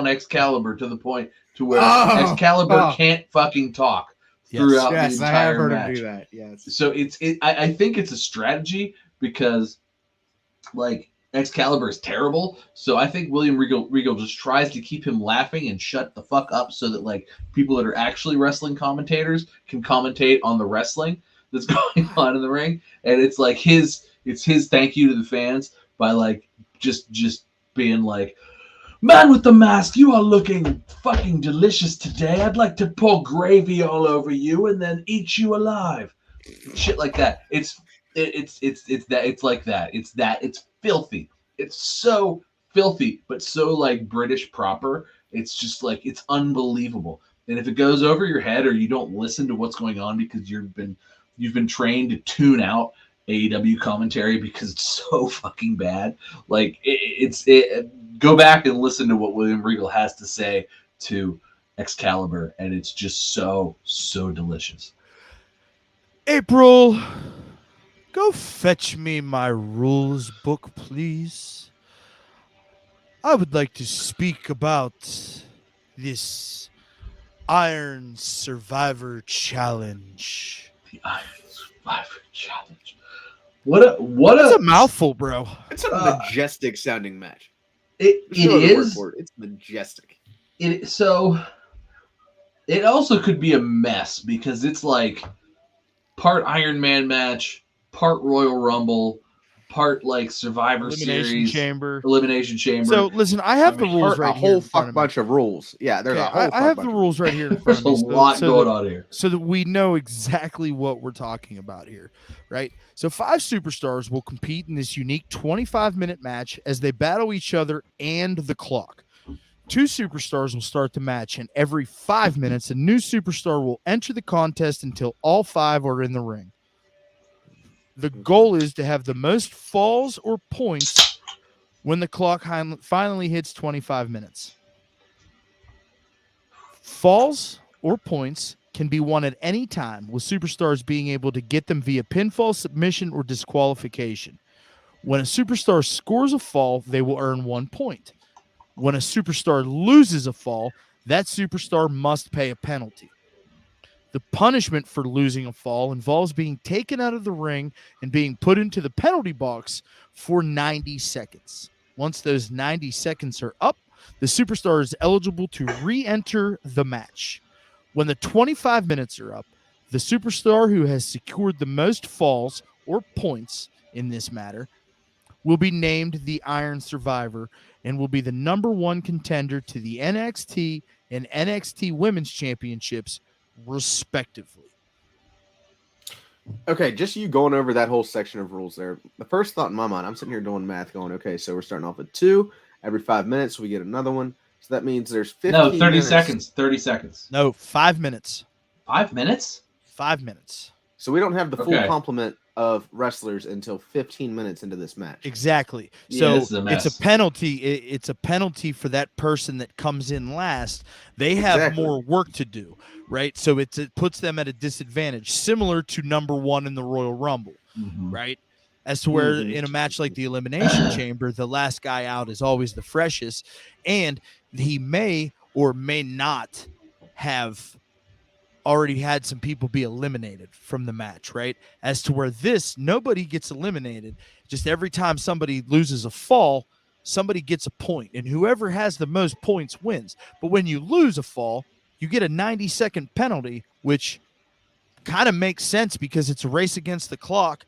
Excalibur to the point to where Excalibur can't fucking talk throughout the entire I have heard match. him do that. Yes. So I think it's a strategy because like Excalibur is terrible. So I think William Regal just tries to keep him laughing and shut the fuck up so that like people that are actually wrestling commentators can commentate on the wrestling that's going on in the ring. And it's like his thank you to the fans by like just being like, Man with the mask, you are looking fucking delicious today. I'd like to pour gravy all over you and then eat you alive. Shit like that. It's like that. It's filthy. It's so filthy, but so like British proper. It's just like it's unbelievable. And if it goes over your head or you don't listen to what's going on because you've been trained to tune out AEW commentary because it's so fucking bad. Like go back and listen to what William Regal has to say to Excalibur, and it's just so delicious. April, go fetch me my rules book, please. I would like to speak about this Iron Survivor Challenge. The Iron Survivor Challenge. What That's a mouthful, bro. It's a majestic sounding match. It is. It's majestic. So it also could be a mess because it's like part Iron Man match, part Royal Rumble, part like Survivor Series, Elimination Chamber. So listen, I have the rules right here. A whole fuck bunch of rules. Yeah, there's a whole. I have the rules right here in front of me. There's a lot going on here, so that we know exactly what we're talking about here, right? So 5 superstars will compete in this unique 25-minute match as they battle each other and the clock. 2 superstars will start the match, and every 5 minutes, a new superstar will enter the contest until all 5 are in the ring. The goal is to have the most falls or points when the clock finally hits 25 minutes. Falls or points can be won at any time, with superstars being able to get them via pinfall, submission, or disqualification. When a superstar scores a fall, they will earn 1 point. When a superstar loses a fall, that superstar must pay a penalty. The punishment for losing a fall involves being taken out of the ring and being put into the penalty box for 90 seconds. Once those 90 seconds are up, the superstar is eligible to re-enter the match. When the 25 minutes are up, the superstar who has secured the most falls or points in this matter will be named the Iron Survivor and will be the number 1 contender to the NXT and NXT Women's Championships, respectively. Okay, just you going over that whole section of rules there. The first thought in my mind, I'm sitting here doing math going, okay, so we're starting off with 2. Every 5 minutes, we get another one. So that means there's 15 No, 30 minutes. seconds. 30 seconds. No, 5 minutes. 5 minutes? 5 minutes. So we don't have the full complement of wrestlers until 15 minutes into this match. Exactly. Yeah, so it's a penalty. It's a penalty for that person that comes in last. They have more work to do, right? So it puts them at a disadvantage, similar to number 1 in the Royal Rumble, right? As to where in a match like the Elimination Chamber, the last guy out is always the freshest, and he may or may not have already had some people be eliminated from the match, right? As to where this, nobody gets eliminated. Just every time somebody loses a fall, somebody gets a point, and whoever has the most points wins. But when you lose a fall, you get a 90-second penalty, which kind of makes sense because it's a race against the clock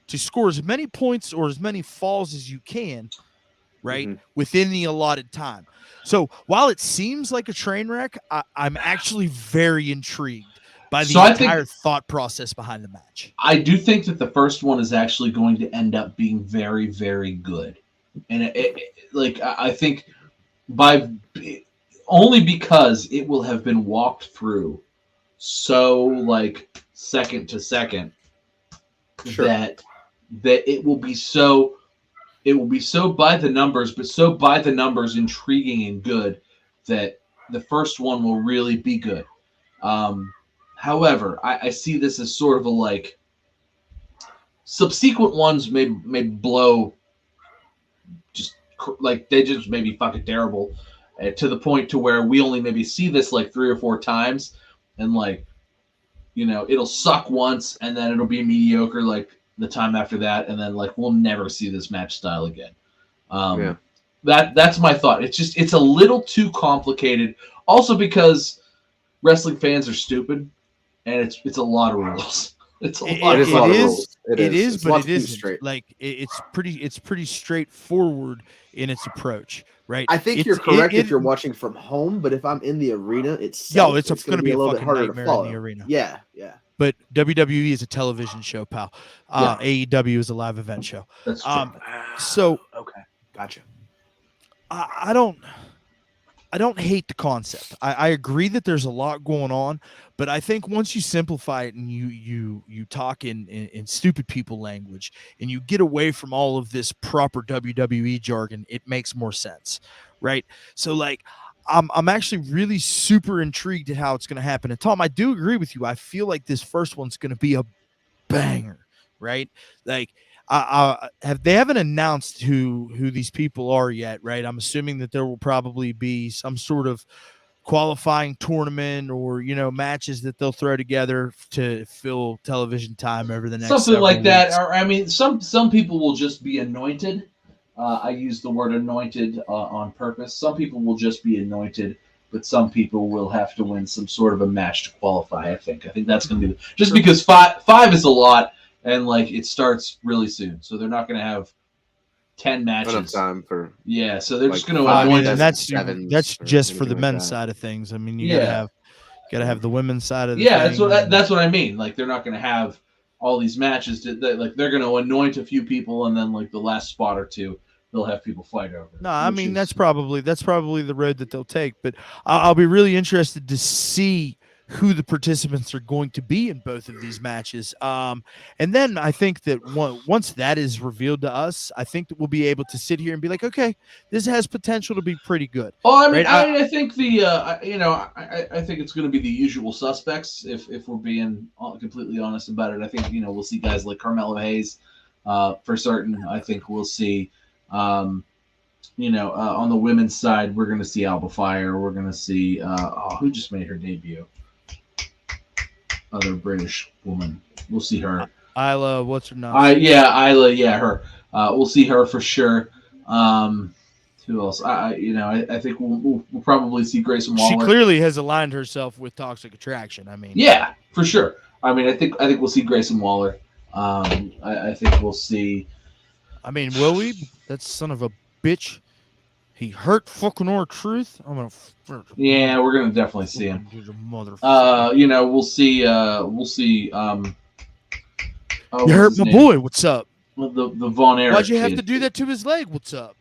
to score as many points or as many falls as you can, right, within the allotted time. So while it seems like a train wreck, I'm actually very intrigued by the entire thought process behind the match. I do think that the first one is actually going to end up being very, very good. And I think only because it will have been walked through so like second to second that it will be so by the numbers, but so by the numbers intriguing and good that the first one will really be good. However, I see this as sort of a like subsequent ones may blow just like they just may be fucking terrible to the point to where we only maybe see this like 3 or 4 times and like, you know, it'll suck once and then it'll be mediocre like the time after that, and then like we'll never see this match style again. That's my thought. It's a little too complicated. Also because wrestling fans are stupid, and it's a lot of rules. It's a lot of rules. It It is. is, It's but lots it too isn't. straight. Like it's pretty straightforward in its approach, right? I think you're correct if you're watching from home, but if I'm in the arena itself, it's going going to to be a little bit fucking harder to nightmare follow. in the arena. Yeah. But WWE is a television show, pal. AEW is a live event show. That's true. So okay, gotcha. I don't hate the concept. I agree that there's a lot going on, but I think once you simplify it and you talk in stupid people language and you get away from all of this proper WWE jargon, it makes more sense, right? So like I'm actually really super intrigued at how it's going to happen. And Tom, I do agree with you. I feel like this first one's going to be a banger, right? Like they haven't announced who these people are yet, right? I'm assuming that there will probably be some sort of qualifying tournament or matches that they'll throw together to fill television time over the next something like that. weeks. Or I mean, some people will just be anointed. I use the word anointed on purpose. Some people will just be anointed, but some people will have to win some sort of a match to qualify. I think that's going to be just because five is a lot, and like it starts really soon, so they're not going to have 10 matches. Enough time for so they're like just going to I mean, anoint. and that's just for the like men's that. side of things. I mean, you gotta have the women's side of the thing. thing. That's what I mean. Like they're not going to have all these matches. Like they're going to anoint a few people, and then like the last spot or two, they'll have people fight over. No, I mean that's probably the road that they'll take. But I'll be really interested to see who the participants are going to be in both of these matches. And then I think that once that is revealed to us, I think that we'll be able to sit here and be like, okay, this has potential to be pretty good. Well, I mean, right? I think I think it's going to be the usual suspects. If we're being completely honest about it, I think we'll see guys like Carmelo Hayes, for certain. I think we'll see. On the women's side, we're going to see Alba Fire. We're going to see who just made her debut. Other British woman. We'll see her. Isla, what's her name? Isla, her. We'll see her for sure. Who else? I think we'll probably see Grayson Waller. She clearly has aligned herself with Toxic Attraction. I mean, yeah, for sure. I mean, I think we'll see Grayson Waller. I think we'll see. I mean, will we? That son of a bitch. He hurt fucking R-Truth. I'm gonna. Yeah, we're gonna definitely see him. We'll see. You hurt my boy. What's up? The Von Erich. Why'd you have kid. to do that to his leg? What's up?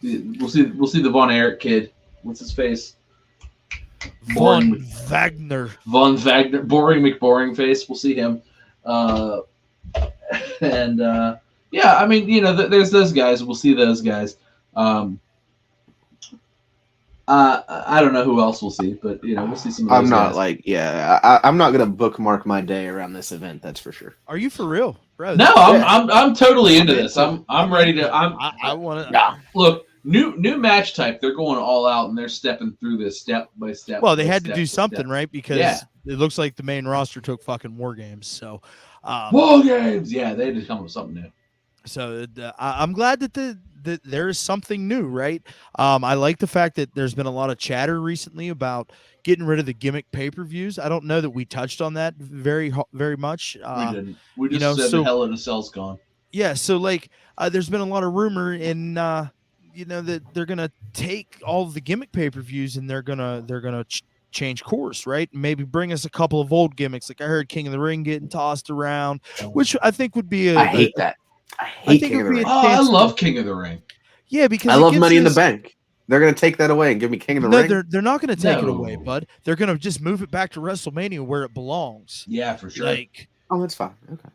We'll see the Von Erich kid. What's his face? Von Wagner. Von Wagner. Boring McBoring face. We'll see him. Yeah, I mean, there's those guys. We'll see those guys. I don't know who else we'll see, but we'll see some of those guys. I'm not gonna bookmark my day around this event. That's for sure. Are you for real, bro? No, I'm totally into this. I'm ready to. I want to. Nah, look, new match type. They're going all out and they're stepping through this step by step. Well, they had to do something, right? Because it looks like the main roster took fucking War Games. So War Games, yeah, they had to come up with something new. So I'm glad that there is something new, right? I like the fact that there's been a lot of chatter recently about getting rid of the gimmick pay-per-views. I don't know that we touched on that very much. We didn't. We just said the Hell in a Cell's gone. Yeah, so like there's been a lot of rumor in that they're gonna take all of the gimmick pay-per-views and they're gonna change course, right? Maybe bring us a couple of old gimmicks. Like I heard King of the Ring getting tossed around, which I think would be I hate that. I hate King of the Ring. I love King of the Ring. Yeah, because I love Money in the Bank. They're going to take that away and give me King of the Ring. No, they're not going to take it away, bud. They're going to just move it back to WrestleMania where it belongs. Yeah, for sure. Oh, that's fine. Okay.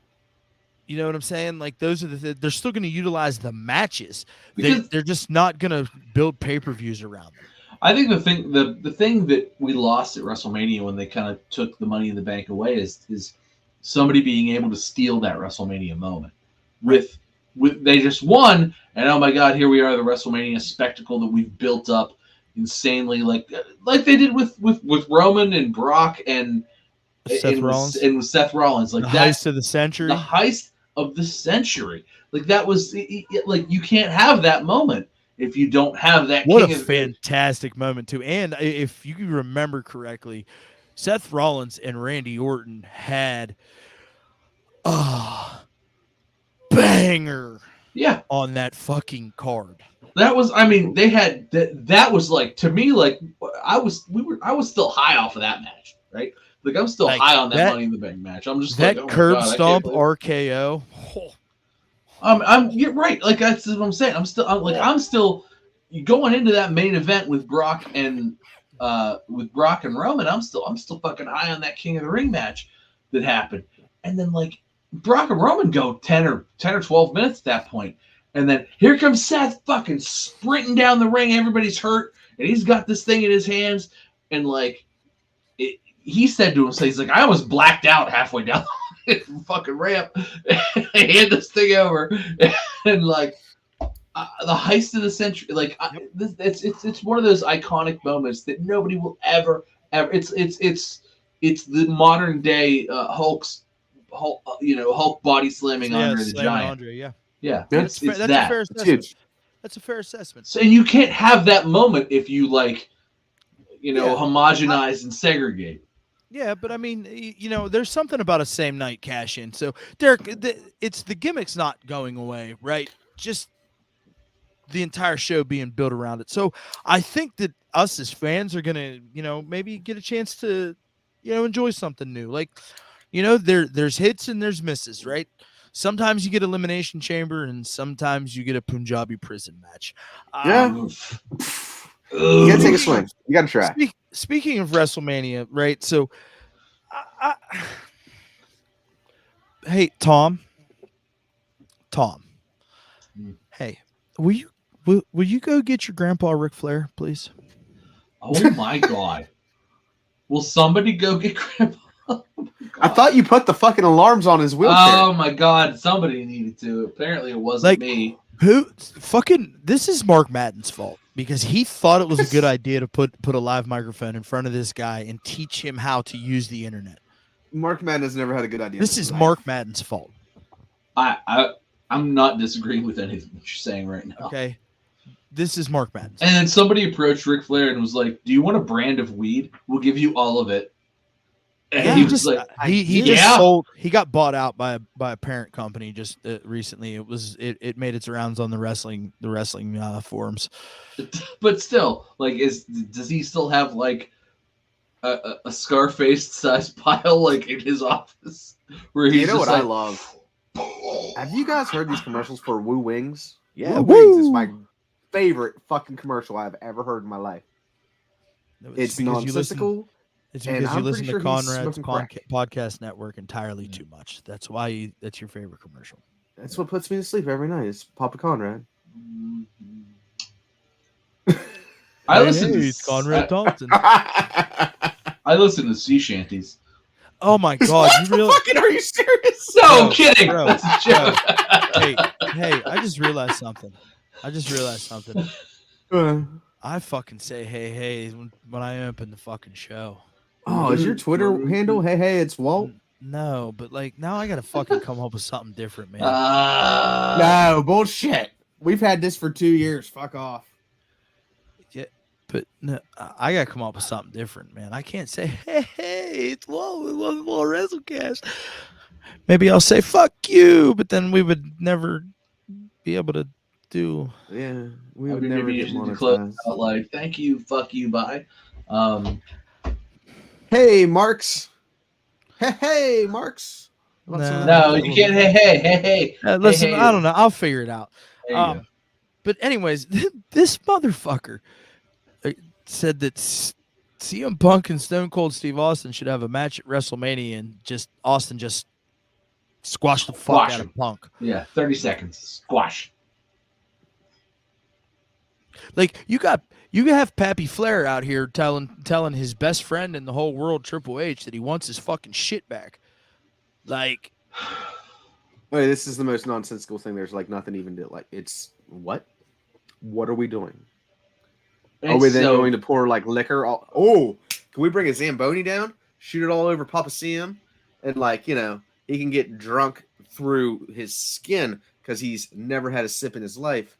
You know what I'm saying? Like those are they're still going to utilize the matches. They're just not going to build pay-per-views around them. I think the thing that we lost at WrestleMania when they kind of took the Money in the Bank away is somebody being able to steal that WrestleMania moment. With they just won, and oh my God, here we are, the WrestleMania spectacle that we've built up insanely, like they did with Roman and Brock and Seth Rollins. And with Seth Rollins, like the that heist of the century. The heist of the century, like that was like you can't have that moment if you don't have that. What a fantastic moment too! And if you remember correctly, Seth Rollins and Randy Orton had banger Yeah. on that fucking card. That was, I mean, they had that was like, to me, like I was still high off of that match, right? Like I'm still Like, high on that that- Money in the Bank match. I'm just That like, oh my curb God, stomp I can't believe- RKO. You're right. Like that's what I'm saying. I'm still going into that main event with Brock and Roman. I'm still fucking high on that King of the Ring match that happened. And then like Brock and Roman go 10 or 12 minutes at that point. And then here comes Seth fucking sprinting down the ring. Everybody's hurt, and he's got this thing in his hands. And like, he said to himself, he's like, I almost blacked out halfway down the fucking ramp. I hand this thing over, and like, the heist of the century. Like, it's one of those iconic moments that nobody will ever. It's the modern day Hulk body slamming Andre the Giant. Andre, yeah. Yeah, That's a fair assessment. That's a fair assessment. So, and you can't have that moment if you homogenize and segregate. Yeah, but I mean, there's something about a same night cash in. So, Derek, it's the gimmick's not going away, right? Just the entire show being built around it. So, I think that us as fans are gonna, maybe get a chance to, enjoy something new. Like, there's hits and there's misses, right? Sometimes you get Elimination Chamber, and sometimes you get a Punjabi prison match. Yeah. You gotta take a swing. You gotta try. Speaking of WrestleMania, right? So, hey, Tom. Hey, will you go get your grandpa Ric Flair, please? Oh my God! Will somebody go get grandpa? I thought you put the fucking alarms on his wheelchair. Oh my God! Somebody needed to. Apparently, it wasn't me. This is Mark Madden's fault, because he thought it was a good idea to put a live microphone in front of this guy and teach him how to use the internet. Mark Madden has never had a good idea. This is Mark Madden's fault. I'm not disagreeing with anything that you're saying right now. Okay. This is Mark Madden's And then somebody approached Ric Flair and was like, "Do you want a brand of weed? We'll give you all of it." And he was like, he got bought out by a parent company just recently. It made its rounds on the wrestling forums. But still, like, does he still have like a Scarface size pile like in his office where he's what like, I love? Have you guys heard these commercials for Woo Wings? Yeah, Woo Wings is my favorite fucking commercial I've ever heard in my life. It's nonsensical. It's because you listen to Conrad's podcast network entirely too much. That's why that's your favorite commercial. That's what puts me to sleep every night. It's Papa Conrad. I listen to Conrad Thompson. I listen to sea shanties. Oh my God! Fucking are you serious? No, kidding. Bro, That's a joke. Hey! I just realized something. I fucking say hey when I open the fucking show. Oh, is your Twitter handle? Hey, it's Walt. No, but like now I gotta fucking come up with something different, man. No bullshit. We've had this for 2 years. Fuck off. Yeah, but no, I gotta come up with something different, man. I can't say hey, it's Walt. It wasn't Fall WrestleCast. Maybe I'll say fuck you, but then we would never be able to do. Yeah, we would never get monetized. Like, thank you, fuck you, bye. Hey, Marks. Hey, Marks. No, you can't. Hey. Listen, hey. I don't know. I'll figure it out. There you go. But anyways, this motherfucker said that CM Punk and Stone Cold Steve Austin should have a match at WrestleMania, and Austin just squashed the fuck out of Punk. Yeah, 30 seconds. Squash. Like you have Pappy Flair out here telling his best friend in the whole world, Triple H, that he wants his fucking shit back. Like, wait, this is the most nonsensical thing. There's like nothing even to like. It's what? What are we doing? Are we then going to pour like liquor? Can we bring a Zamboni down, shoot it all over Papa CM, and like he can get drunk through his skin because he's never had a sip in his life.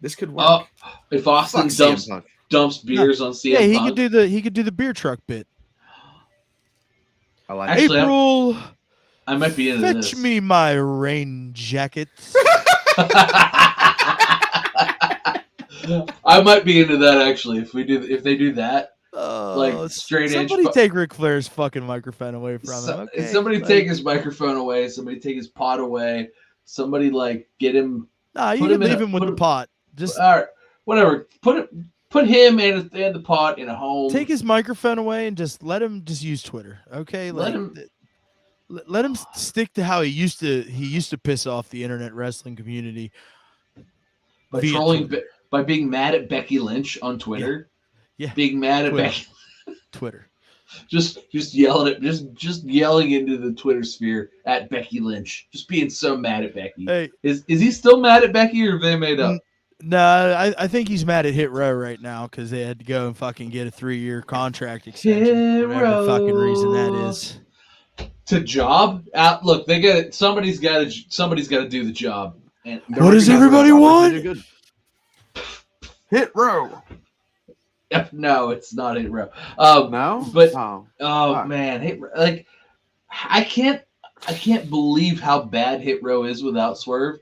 This could work. If Austin dumps beers on CM Punk. Yeah, he could do the beer truck bit. I like April. I might be into Fetch this. me my rain jacket. I might be into that actually. If they do that, Oh, straight edge. somebody take Ric Flair's fucking microphone away from him. Okay, Somebody take his microphone away. Somebody take his pot away. Somebody get him. Nah, you can leave him with the pot. Just all right, whatever. Put him and the pot in a home. take his microphone away and just let him just use Twitter. Okay, let him stick to how he used to piss off the internet wrestling community by trolling, by being mad at Becky Lynch on Twitter. Yeah. Being mad at Becky. Twitter. Just yelling at just yelling into the Twitter sphere at Becky Lynch. Just being so mad at Becky. Hey, is he still mad at Becky or have they made up? No, I think he's mad at Hit Row right now because they had to go and fucking get a 3-year contract extension. Whatever the fucking reason that is. To job? Look, they got it. Somebody's got to do the job. And what does everybody want? Hit Row. No, it's not Hit Row. No, but man, I can't believe how bad Hit Row is without Swerve.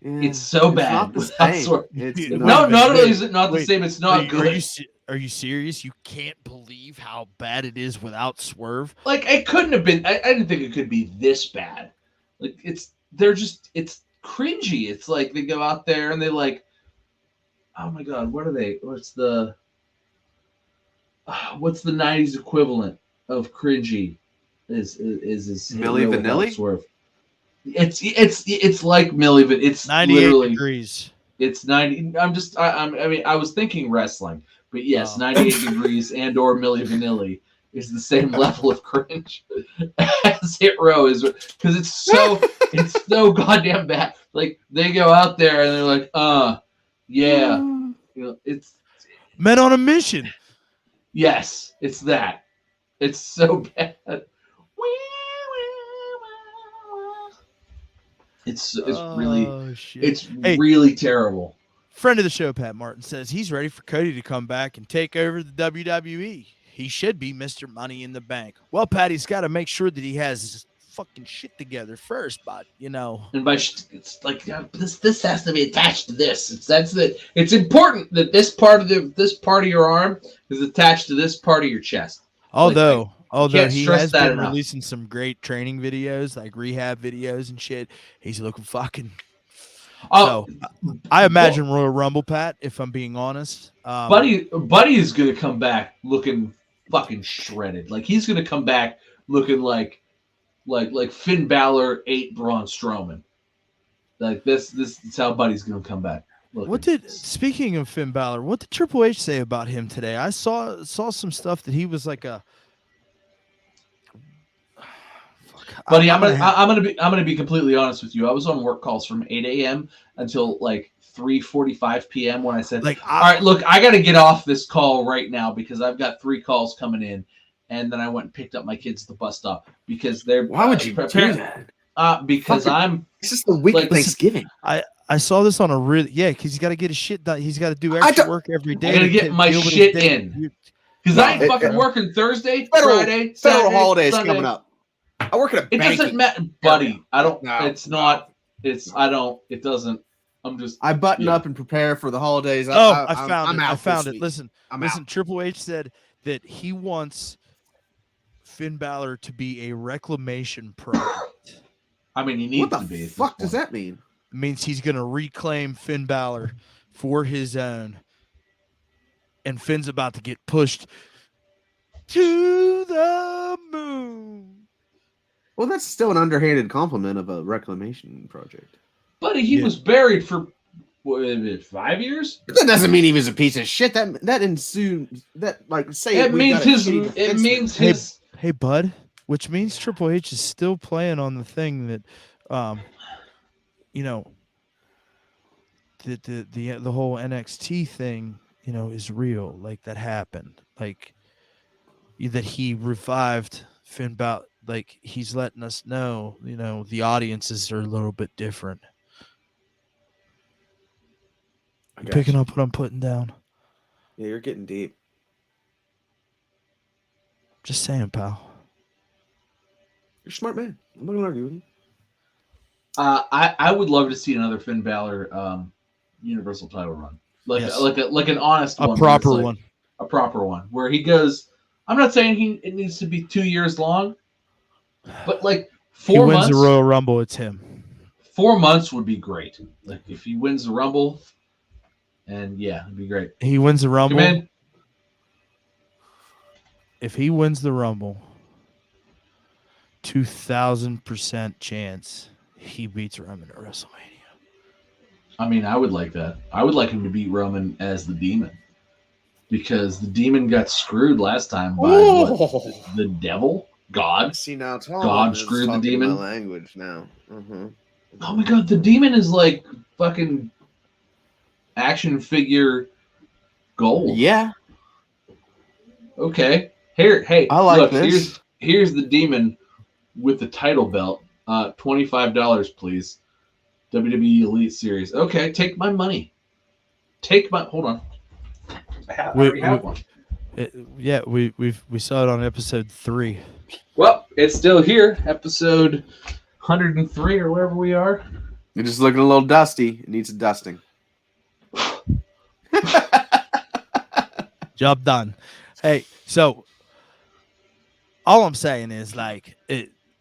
It's so bad without Swerve. Not only is it not the same, it's not good. Are you serious? You can't believe how bad it is without Swerve? It couldn't have been. I didn't think it could be this bad. It's cringy. It's like they go out there and they oh my god, what are they? What's the 90s equivalent of cringy? Is Milli Vanilli? Swerve. It's like Milli Vanilli. It's 98 degrees. It's 90. I was thinking wrestling, but yes, 98 degrees and or Milli Vanilli is the same level of cringe as Hit Row is, because it's so goddamn bad. They go out there and they're like, yeah, it's Men on a Mission. Yes, it's that. It's so bad. It's really terrible. Friend of the show, Pat Martin, says he's ready for Cody to come back and take over the WWE. He should be Mr. Money in the Bank. Well, Patty's got to make sure that he has his fucking shit together first, but And by it's this has to be attached to this. It's important that this part of your arm is attached to this part of your chest. Although he has been enough. Releasing some great training videos, like rehab videos and shit. He's looking fucking. So I imagine Royal Rumble, Pat. If I'm being honest, Buddy is gonna come back looking fucking shredded. He's gonna come back looking like Finn Balor ate Braun Strowman. This is how Buddy's gonna come back. Speaking of Finn Balor, what did Triple H say about him today? I saw some stuff that he was like a. Buddy, I'm gonna be completely honest with you. I was on work calls from 8 a.m. until 3:45 p.m. when I said, all right, look, I got to get off this call right now because I've got 3 calls coming in. And then I went and picked up my kids at the bus stop because they're. Why would you do that? Because This is the week of Thanksgiving. I saw this on because he's got to get his shit done. He's got to do extra work every day. I got to get my shit in. Because I ain't fucking working Thursday, Friday, Saturday, Saturday, holidays Sunday. coming up. I work at a bank. It doesn't matter, buddy. I don't. No. It's not. It's. I don't. It doesn't. I'm just. I button up and prepare for the holidays. I found it. Listen. Triple H said that he wants Finn Balor to be a reclamation project. I mean, he needs to be. What the fuck does that mean? It means he's going to reclaim Finn Balor for his own. And Finn's about to get pushed to the moon. Well, that's still an underhanded compliment of a reclamation project. Buddy, he was buried for 5 years? That doesn't mean he was a piece of shit. That ensued. It means his. Hey, bud. Which means Triple H is still playing on the thing that, the whole NXT thing, is real. That happened. That he revived Finn Balor. He's letting us know, the audiences are a little bit different. Picking up what I'm putting down. Yeah, you're getting deep. Just saying, pal. You're a smart man. I'm not gonna argue with you. I would love to see another Finn Balor Universal title run, like an honest a one, proper one, a proper one where he goes. I'm not saying it needs to be 2 years long, but like 4 he wins months. the Royal Rumble, it's him. 4 months would be great. Like if he wins the Rumble, and yeah, it'd be great. He wins the Rumble. Come in. If he wins the Rumble, 2,000% chance he beats Roman at WrestleMania. I mean, I would like that. I would like him to beat Roman as the Demon, because the Demon got screwed last time by the devil, God. See now, God screwed the Demon. My language now. Mm-hmm. Oh my God, the Demon is like fucking action figure gold. Yeah. Okay. Here, hey, I like look, this. Here's the Demon with the title belt. $25, please. WWE Elite Series. Okay, take my money. Hold on. I already have one. We saw it on episode 3. Well, it's still here, episode 103 or wherever we are. You're just looking a little dusty. It needs a dusting. Job done. Hey, so all I'm saying is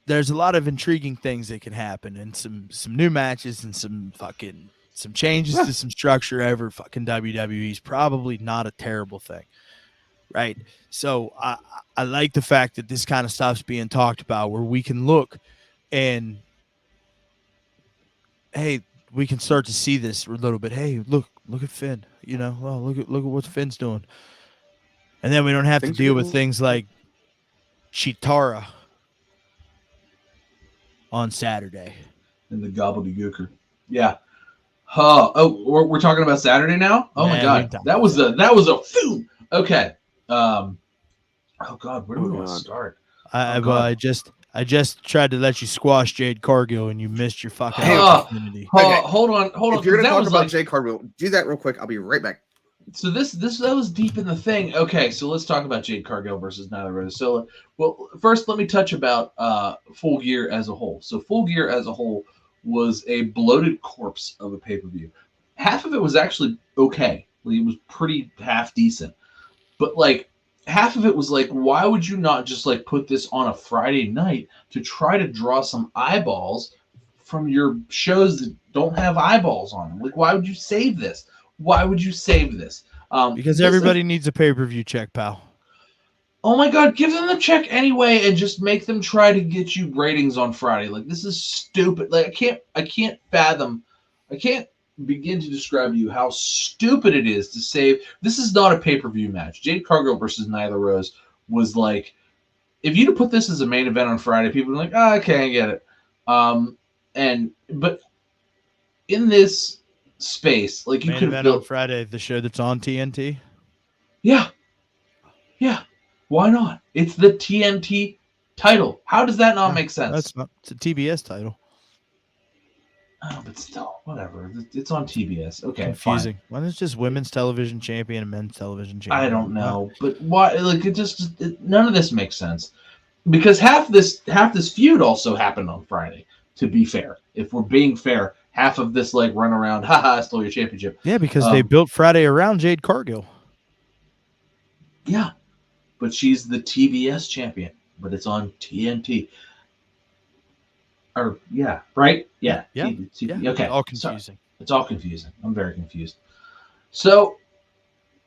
there's a lot of intriguing things that can happen, and some new matches and some changes to some structure over fucking WWE is probably not a terrible thing, right? So I like the fact that this kind of stuff's being talked about, where we can look and hey, we can start to see this a little bit. Hey, look at Finn. Look at what Finn's doing, and then we don't have to deal with things like Chitara on Saturday. And the gobbledygooker. Yeah. We're talking about Saturday now? Oh my God. That was a phew. Okay. Oh God, where do we want to start? I just tried to let you squash Jade Cargill and you missed your fucking opportunity. Okay. Hold on. If you're gonna talk about Jade Cargill, do that real quick. I'll be right back. So that was deep in the thing. Okay, so let's talk about Jade Cargill versus Nyla Rose. So, well, first let me touch about Full Gear as a whole. So Full Gear as a whole was a bloated corpse of a pay-per-view. Half of it was actually okay. It was pretty half decent. But half of it was why would you not just put this on a Friday night to try to draw some eyeballs from your shows that don't have eyeballs on them? Why would you save this? Why would you save this? Because everybody needs a pay-per-view check, pal. Oh my God, give them the check anyway and just make them try to get you ratings on Friday. This is stupid. I can't fathom. I can't begin to describe to you how stupid it is to save. This is not a pay-per-view match. Jade Cargill versus Nyla Rose was if you'd have put this as a main event on Friday, people would be okay, I get it. But in this space, you main could have built on Friday, the show that's on TNT. Yeah. Why not? It's the TNT title. How does that not make sense? That's not. It's a TBS title. Oh, but still, whatever. It's on TBS. Okay, confusing. Fine. Why is it just women's television champion and men's television champion? I don't know, but why? None of this makes sense because half this feud also happened on Friday. To be fair, if we're being fair. Half of this run around, I stole your championship. Yeah, because they built Friday around Jade Cargill. Yeah, but she's the TBS champion, but it's on TNT. Or right? Yeah. Yeah. Okay. It's all confusing. Sorry. It's all confusing. I'm very confused. So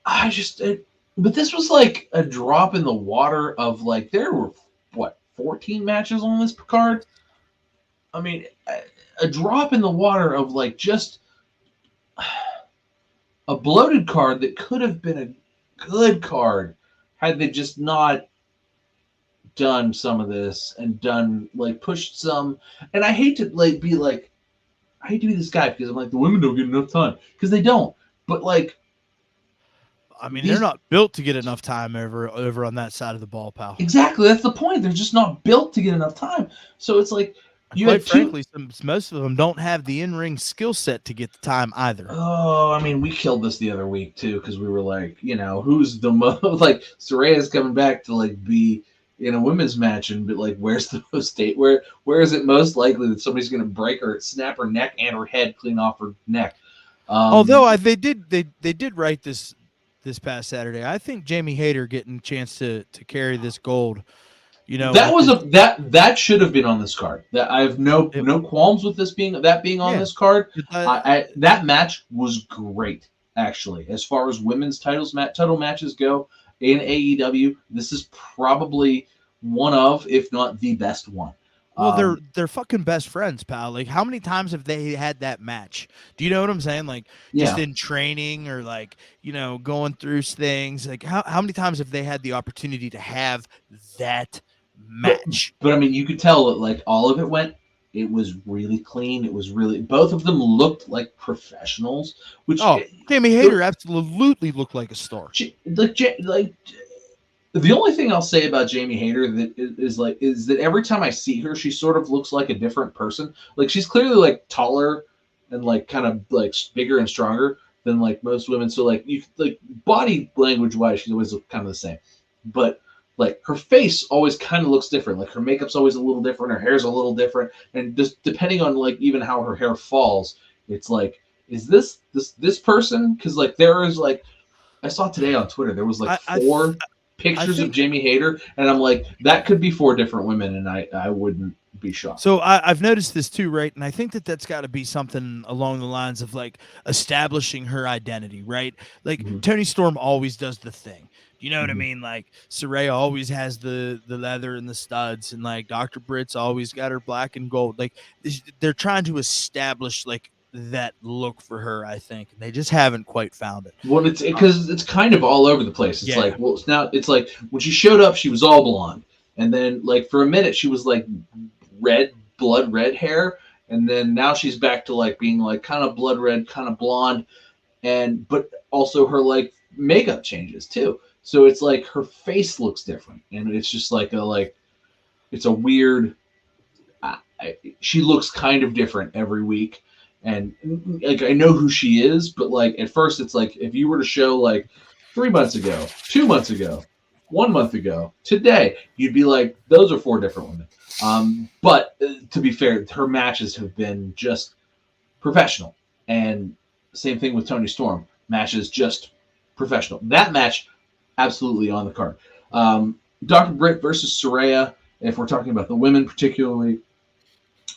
but this was a drop in the water of there were 14 matches on this card. I mean. A drop in the water of just a bloated card that could have been a good card had they just not done some of this and done pushed some. And I hate to be this guy because I'm the women don't get enough time because they don't. But I mean, they're not built to get enough time over on that side of the ball, pal. Exactly, that's the point. They're just not built to get enough time. So it's quite frankly, most of them don't have the in-ring skill set to get the time either. Oh, I mean, we killed this the other week too because we were who's the most Soraya's coming back to be in a women's match and be like, where's the most date? Where is it most likely that somebody's going to break her, snap her neck and her head clean off her neck? Although they did write this past Saturday. I think Jamie Hayter getting a chance to carry this gold. You know, that was that should have been on this card. That I have no qualms with this being on this card. That match was great, actually. As far as women's title matches go in AEW, this is probably one of, if not the best one. Well, they're fucking best friends, pal. Like, how many times have they had that match? Do you know what I'm saying? Like, just in training or like, you know, going through things. Like, how many times have they had the opportunity to have that match? But I mean, you could tell that like all of it was really clean. It was really, both of them looked like professionals. Which Jamie Hayter absolutely looked like a star. Like the only thing I'll say about Jamie Hayter is that every time I see her, she sort of looks like a different person. Like, she's clearly like taller and like kind of like bigger and stronger than like most women. So like body language wise, she's always kind of the same. But like her face always kind of looks different. Like her makeup's always a little different. Her hair's a little different. And just depending on like even how her hair falls, it's like, is this person? Because like there is like, I saw today on Twitter, there was like four pictures of Jamie Hayter, and I'm like, that could be four different women, and I wouldn't be shocked. So I've noticed this too, right? And I think that's got to be something along the lines of like establishing her identity, right? Like Toni Storm always does the thing. You know what I mean? Like Saraya always has the leather and the studs, and like Dr. Britt's always got her black and gold. Like they're trying to establish like that look for her, I think. They just haven't quite found it. Well, it's because it's kind of all over the place. It's like, well, it's like when she showed up, she was all blonde, and then like for a minute she was like blood red hair, and then now she's back to like being like kind of blood red, kind of blonde, but also her like makeup changes too. So it's like her face looks different, and it's just like it's a weird. She looks kind of different every week. And like I know who she is, but like at first it's like if you were to show like 3 months ago, 2 months ago, 1 month ago, today, you'd be like, those are four different women. But to be fair, her matches have been just professional. And same thing with Toni Storm. Matches just professional. That match, absolutely on the card. Dr. Britt versus Saraya, if we're talking about the women particularly,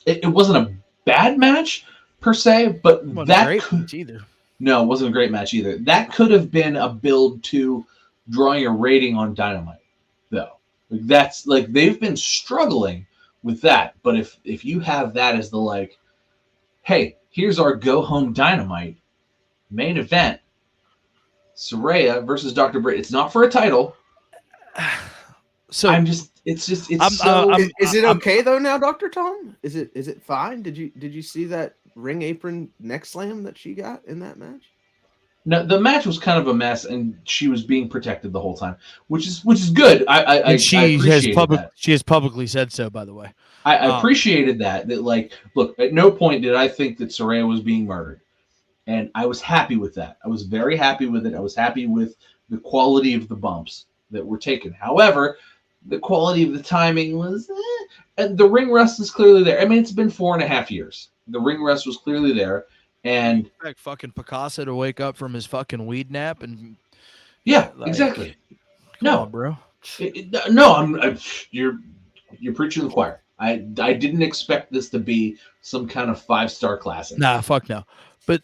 it wasn't a bad match per se, but that could either. No, it wasn't a great match either. That could have been a build to drawing a rating on Dynamite, though. Like that's like they've been struggling with that. But if you have that as the like, hey, here's our go home Dynamite main event, Saraya versus Dr. Britt. It's not for a title. So is it okay though now, Dr. Tom? Is it fine? Did you see that ring apron neck slam that she got in that match? No, the match was kind of a mess, and she was being protected the whole time, which is good. She has publicly said so, by the way. I appreciated that. That like, look, at no point did I think that Saraya was being murdered, and I was happy with that. I was very happy with it. I was happy with the quality of the bumps that were taken. However, the quality of the timing was, and the ring rust is clearly there. I mean, it's been 4.5 years. The ring rust was clearly there, and like fucking Picasso to wake up from his fucking weed nap, and exactly. Come on, bro. You're preaching to the choir. I didn't expect this to be some kind of 5-star classic. Nah, fuck no. But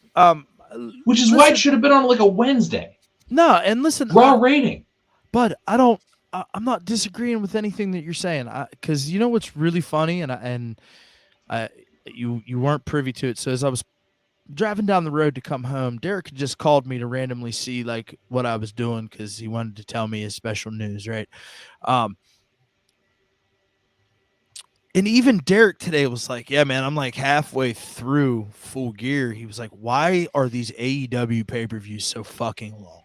which is why it should have been on like a Wednesday. No, and listen, raw rating. But I'm not disagreeing with anything that you're saying, because you know what's really funny, and you weren't privy to it. So as I was driving down the road to come home, Derek had just called me to randomly see like what I was doing because he wanted to tell me his special news, right? And even Derek today was like, yeah, man, I'm like halfway through Full Gear. He was like, why are these AEW pay-per-views so fucking long?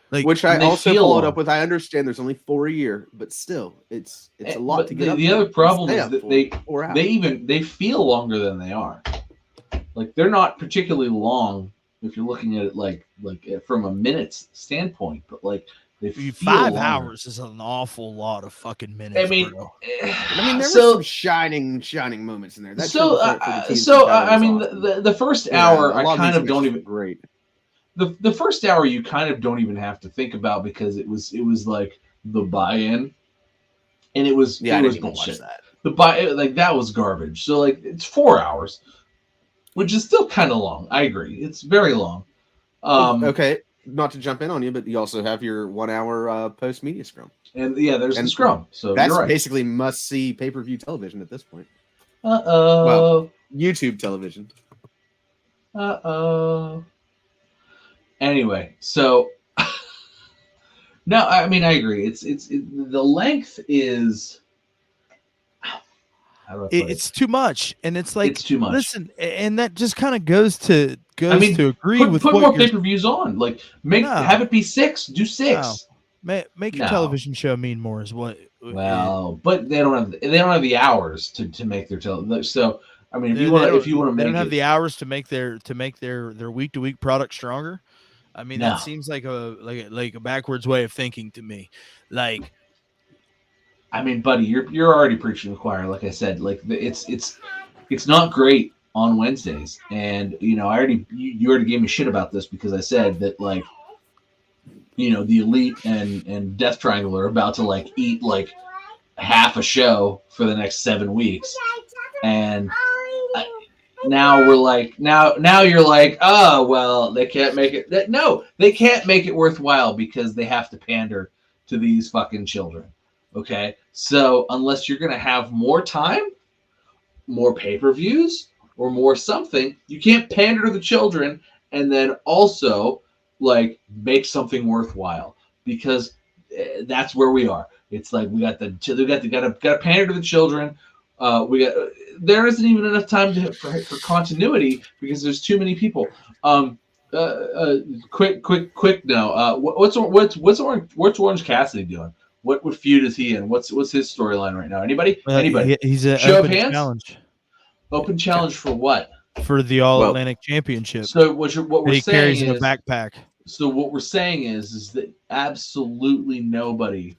Like, which I also followed up with. I understand there's only 4 a year, but still, it's a lot to get up. The other problem is that they feel longer than they are. Like they're not particularly long if you're looking at it like from a minutes standpoint, but like They feel 5 longer. hours is an awful lot of fucking minutes, I mean, bro. there were some shining moments in there. That so, triple threat for the TNT so title I was mean, awesome. the first Yeah, hour, a lot I kind these of don't matches even were great. the first hour you kind of don't even have to think about because it was like the buy-in, and it was I didn't even bullshit. watch that. The like that was garbage. So like it's 4 hours, which is still kind of long. I agree, it's very long. Okay, not to jump in on you, but you also have your 1 hour post media scrum. And yeah, there's the scrum. So that's you're right. basically must see pay-per-view television at this point. Well, YouTube television. Anyway, so no, I mean I agree. The length is. It's too much, and it's like it's too much. Listen, and that just kind of goes to agree put, with put what more you're. pay-per-views on. Like have it be 6. Do 6. Make your television show mean more is what. Well, but they don't have the hours to make their television. So I mean, if you want to make, they don't have the hours to make their week-to-week product stronger. I mean, that seems like a backwards way of thinking to me. Like, I mean, buddy, you're already preaching to the choir. Like I said, like it's not great on Wednesdays, and you already gave me shit about this because I said that like the Elite and Death Triangle are about to like eat like half a show for the next 7 weeks, and now we're like now you're like, oh well, they can't make it. No, they can't make it worthwhile because they have to pander to these fucking children. Okay, so unless you're gonna have more time, more pay-per-views, or more something, you can't pander to the children and then also like make something worthwhile because that's where we are. It's like we got to pander to the children. There isn't even enough time for continuity because there's too many people. Quick now. What's Orange Cassidy doing? What feud is he in? What's his storyline right now? Anybody? He's an show of open hands. Challenge. Open challenge for what? For the All Atlantic Championship. So what we're saying is in a backpack. So what we're saying is that absolutely nobody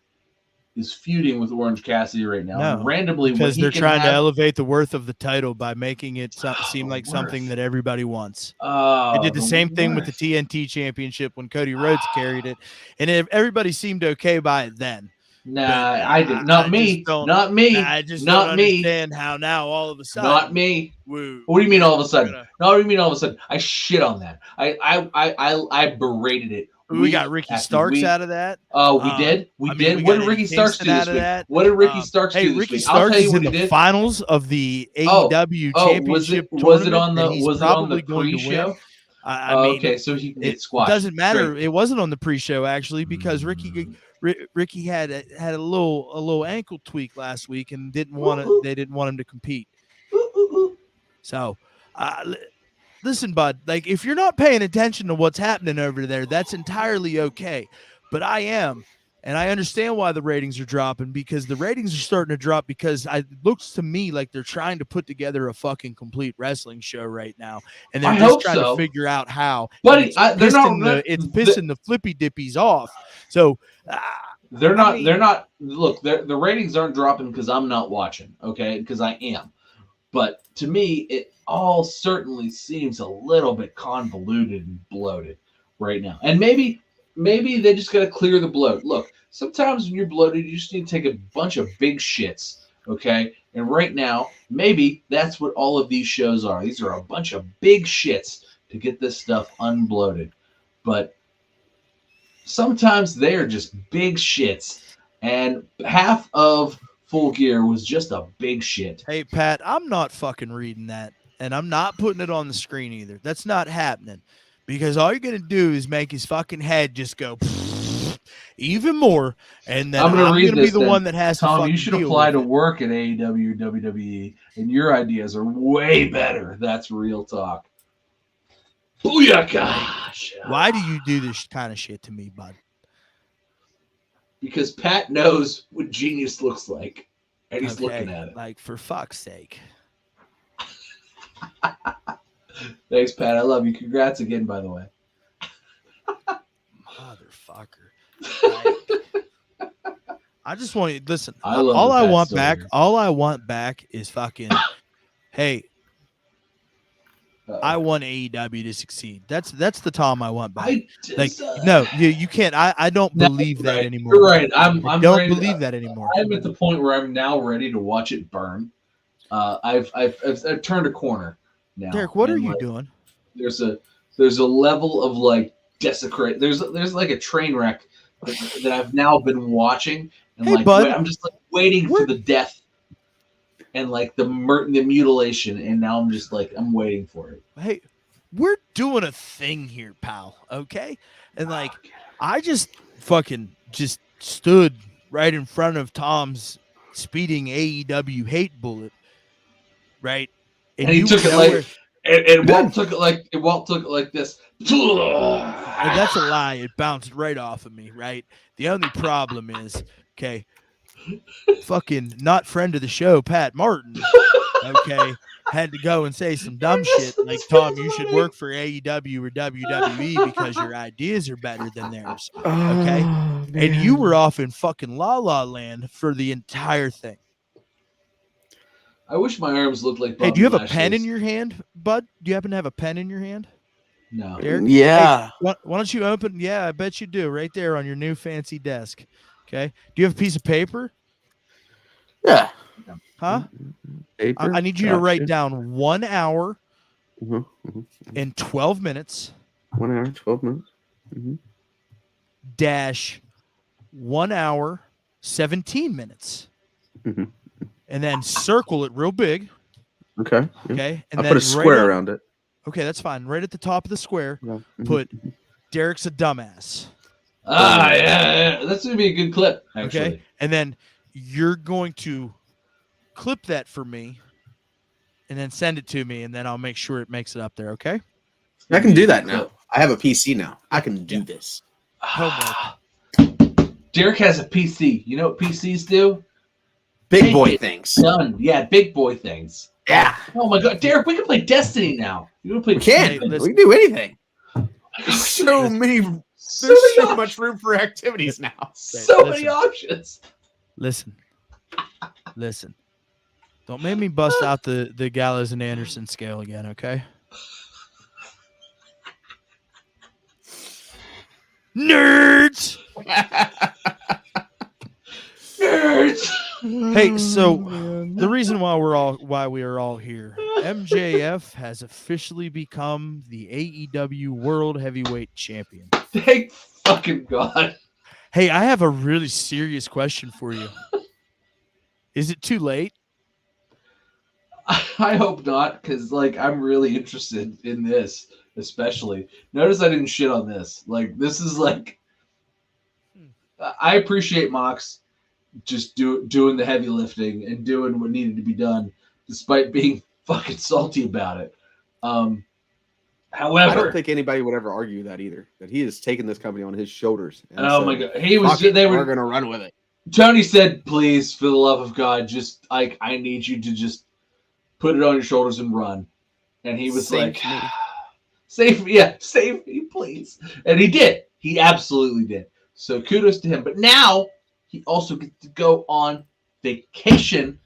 is feuding with Orange Cassidy right now. No, and randomly, because they're trying to elevate the worth of the title by making it seem like something that everybody wants. They did the same thing with the TNT Championship when Cody Rhodes carried it, and everybody seemed okay by it then. Nah, I did not. Me. I just don't understand how now all of a sudden. Not me. What do you mean all of a sudden? No, what do you mean all of a sudden? I shit on that. I berated it. We got Ricky Starks out of that. Oh, we did. We did. What did Ricky Starks do this week? What did Ricky Starks do this Ricky week? Starks is in the finals of the AEW Championship tournament. Was it on the pre-show? Okay, so he can get squashed. It doesn't matter. Great. It wasn't on the pre-show actually because Ricky had a little ankle tweak last week and they didn't want him to compete. So, listen, bud, like if you're not paying attention to what's happening over there, that's entirely okay. But I am, and I understand why the ratings are dropping because the ratings are starting to drop because it looks to me like they're trying to put together a fucking complete wrestling show right now, and they're just trying to figure out how. But it's pissing the flippy dippies off. So they're not. Look, the ratings aren't dropping because I'm not watching. Okay, because I am. But to me, it all certainly seems a little bit convoluted and bloated right now. And maybe they just got to clear the bloat. Look, sometimes when you're bloated, you just need to take a bunch of big shits, okay? And right now, maybe that's what all of these shows are. These are a bunch of big shits to get this stuff unbloated. But sometimes they are just big shits. And half of Full Gear was just a big shit. Hey, Pat, I'm not fucking reading that, and I'm not putting it on the screen either. That's not happening because all you're going to do is make his fucking head just go even more, and then I'm going to be the one that has Tom, to you should apply to work at AEW, WWE, and your ideas are way better. That's real talk. Booyaka! Why do you do this kind of shit to me, bud? Because Pat knows what genius looks like, and he's looking at it. Like, for fuck's sake. Thanks, Pat. I love you. Congrats again, by the way. Motherfucker. I just want you listen. I love all the I Pat want still back. here. All I want back is fucking. Hey, I want AEW to succeed. That's the Tom I want back. I just, no, you can't. I don't no, believe that right. anymore. You're right. I don't ready believe that anymore. I'm at the point where I'm now ready to watch it burn. I've turned a corner now. Derek, what are and, you like, doing? There's a level of like desecrate. There's like a train wreck that I've now been watching, and Hey, like bud. I'm just like waiting for the death and like the mutilation, and now I'm just like I'm waiting for it. Hey, we're doing a thing here, pal. Okay, and like I just fucking just stood right in front of Tom's speeding AEW hate bullet, right? And he you took were it like, nowhere- and Walt took it like this. And that's a lie. It bounced right off of me, right? The only problem is, okay, fucking not friend of the show, Pat Martin, okay, had to go and say some dumb shit like, Tom, you should work for AEW or WWE because your ideas are better than theirs, okay? And you were off in fucking La La Land for the entire thing. I wish my arms looked like Bobby Hey, do you have a Lashley's. pen in your hand, bud? Do you happen to have a pen in your hand? No. Derek? Yeah. Hey, why don't you open? Yeah, I bet you do. Right there on your new fancy desk. Okay. Do you have a piece of paper? Yeah. Huh? Paper? I need you to write down 1 hour and 12 minutes 1 hour, 12 minutes. dash 1 hour, 17 minutes. And then circle it real big. Okay. Okay. And I'll then put a square right around it. Okay, that's fine. Right at the top of the square, Mm-hmm. put Derek's a dumbass. Yeah. That's gonna be a good clip, actually. Okay. And then you're going to clip that for me and then send it to me, and then I'll make sure it makes it up there. Okay. I can do that now. I have a PC now. I can do this. Homework. Derek has a PC. You know what PCs do? Big boy things. Done. Yeah, big boy things. Yeah. Oh my God, Derek, we can play Destiny now. You want to play? We can. Hey, We listen. can do anything. There's so many. There's so much room for activities now. So many options. Listen. Don't make me bust out the Gallows and Anderson scale again, okay? Nerds! Nerds. Hey, so the reason why we are all here, MJF has officially become the AEW World Heavyweight Champion. Thank fucking God. Hey, I have a really serious question for you. Is it too late? I hope not, because like I'm really interested in this, especially. Notice I didn't shit on this. Like this is like, I appreciate Mox just doing the heavy lifting and doing what needed to be done, despite being fucking salty about it. However, I don't think anybody would ever argue that either. That he has taken this company on his shoulders. And oh said, my God, he was. "Fuck it, They we're were going to run with it." Tony said, "Please, for the love of God, just like I need you to just put it on your shoulders and run." And he was Save like, me. save me, please." And he did. He absolutely did. So kudos to him. But now he also gets to go on vacation.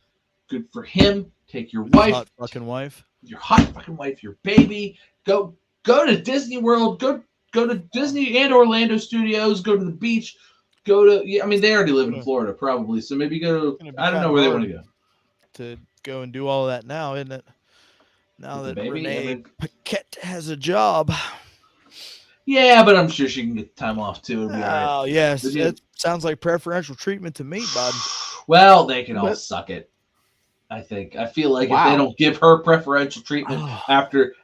Good for him. Take your wife, Hot fucking wife. your hot fucking wife, your baby. Go to Disney World. Go to Disney and Orlando Studios. Go to the beach. Go to. Yeah, I mean, they already live in Florida, probably. So maybe go to. I don't know where they want to go. To go and do all of that now, isn't it? Now With that the baby, Renee Paquette has a job. Yeah, but I'm sure she can get time off too. It'll be all right. Oh, yes. Did you- That sounds like preferential treatment to me, bud. Well, they can all But- suck it. I think. I feel like if Wow. they don't give her preferential treatment after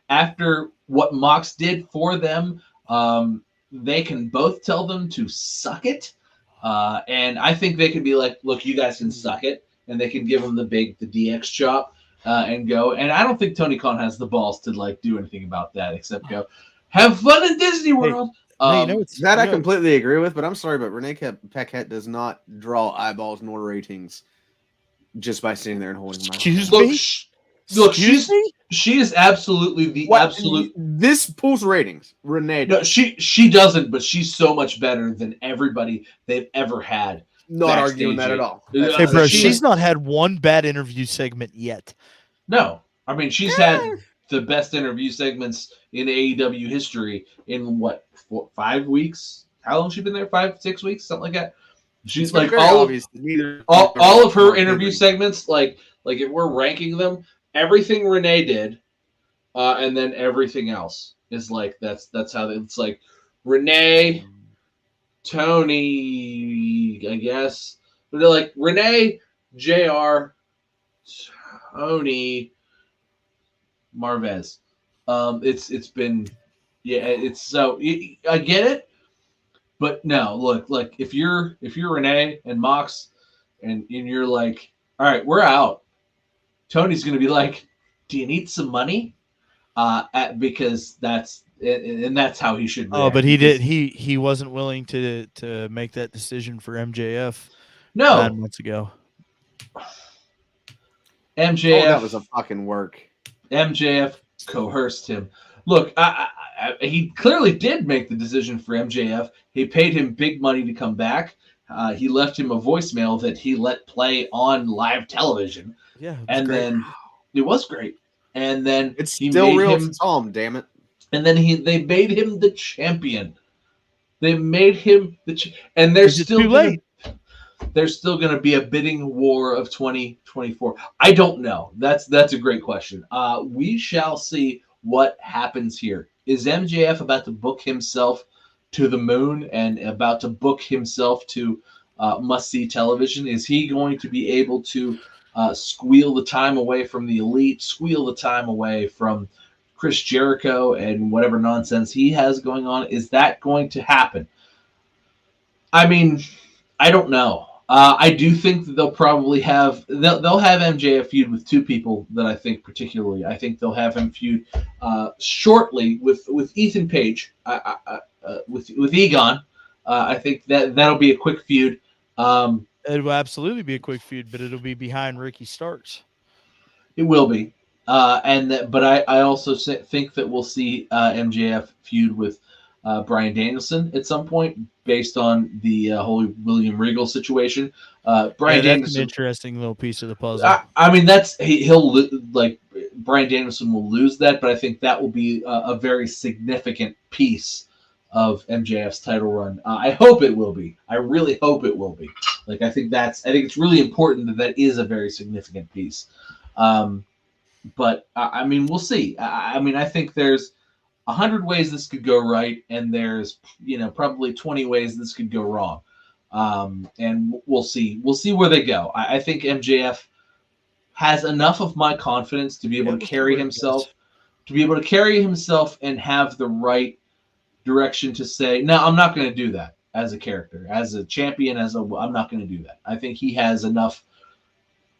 what Mox did for them, they can both tell them to suck it. And I think they can be like, "Look, you guys can suck it," and they can give them the DX chop and go. And I don't think Tony Khan has the balls to like do anything about that except go, "Have fun in Disney World." Hey, you know, it's That I you know- completely agree with, but I'm sorry, but Renee Paquette does not draw eyeballs nor ratings just by sitting there and holding my. Excuse Look, me? Look, Excuse me? she is absolutely the What? absolute. This pulls ratings. Renee No, does. she doesn't, but she's so much better than everybody they've ever had. Not arguing that backstage. at all. Hey, bro, She she's is- not had one bad interview segment yet. No, I mean she's had the best interview segments in AEW history in what 5 weeks? How long has she been there? 5, 6 weeks, something like that. She's It's like very all obvious that neither of her Mark interview Henry. segments. Like if we're ranking them, everything Renee did, and then everything else is like that's how it's like Renee, Tony, I guess. But they're like Renee, JR, Tony, Marvez. It's been it's so I get it, but no, look, like if you're Renee and Mox and you're like, all right, we're out. Tony's gonna be like, do you need some money? Because that's how he should react. Oh, but he wasn't willing to make that decision for MJF 9 months ago. MJF. Oh, that was a fucking work. MJF coerced him. Look, he clearly did make the decision for MJF. He paid him big money to come back. He left him a voicemail that he let play on live television. Yeah, and great. Then it was great. And then It's he still made real him, to Tom, damn it. And then they made him the champion. They made him and they're still too late. There's still going to be a bidding war of 2024. I don't know. That's a great question. We shall see what happens here. Is MJF about to book himself to the moon and about to book himself to must-see television? Is he going to be able to squeal the time away from the Elite, squeal the time away from Chris Jericho and whatever nonsense he has going on? Is that going to happen? I mean, I don't know. I do think that they'll probably have MJF feud with two people that I think particularly. I think they'll have him feud shortly with Ethan Page, with Egon. I think that'll be a quick feud. It will absolutely be a quick feud, but it'll be behind Ricky Starks. It will be, but I also think that we'll see MJF feud with Bryan Danielson at some point, based on the whole William Regal situation. Bryan that's Danielson, an interesting little piece of the puzzle. I mean, he'll like Bryan Danielson will lose that, but I think that will be a very significant piece of MJF's title run. I hope it will be. I really hope it will be. Like I think it's really important that is a very significant piece. But I mean, we'll see. I mean, I think there's 100 ways this could go right, and there's probably 20 ways this could go wrong. And we'll see. We'll see where they go. I think MJF has enough of my confidence to be able to carry himself, and have the right direction to say, no, I'm not going to do that as a character, as a champion, I'm not going to do that. I think he has enough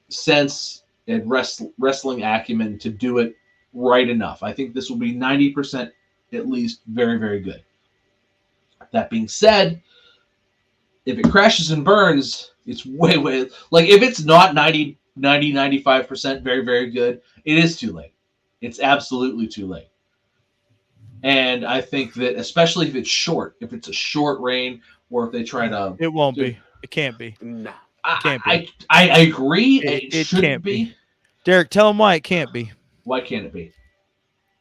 sense and wrestling acumen to do it right enough. I think this will be 90% at least very, very good. That being said, if it crashes and burns, it's way, like if it's not 90, 95% very, very good, it is too late. It's absolutely too late. And I think that especially if it's a short reign, or if they try to, it won't be. It can't be. No. I agree. It shouldn't be. Derek, tell him why it can't be. Why can't it be?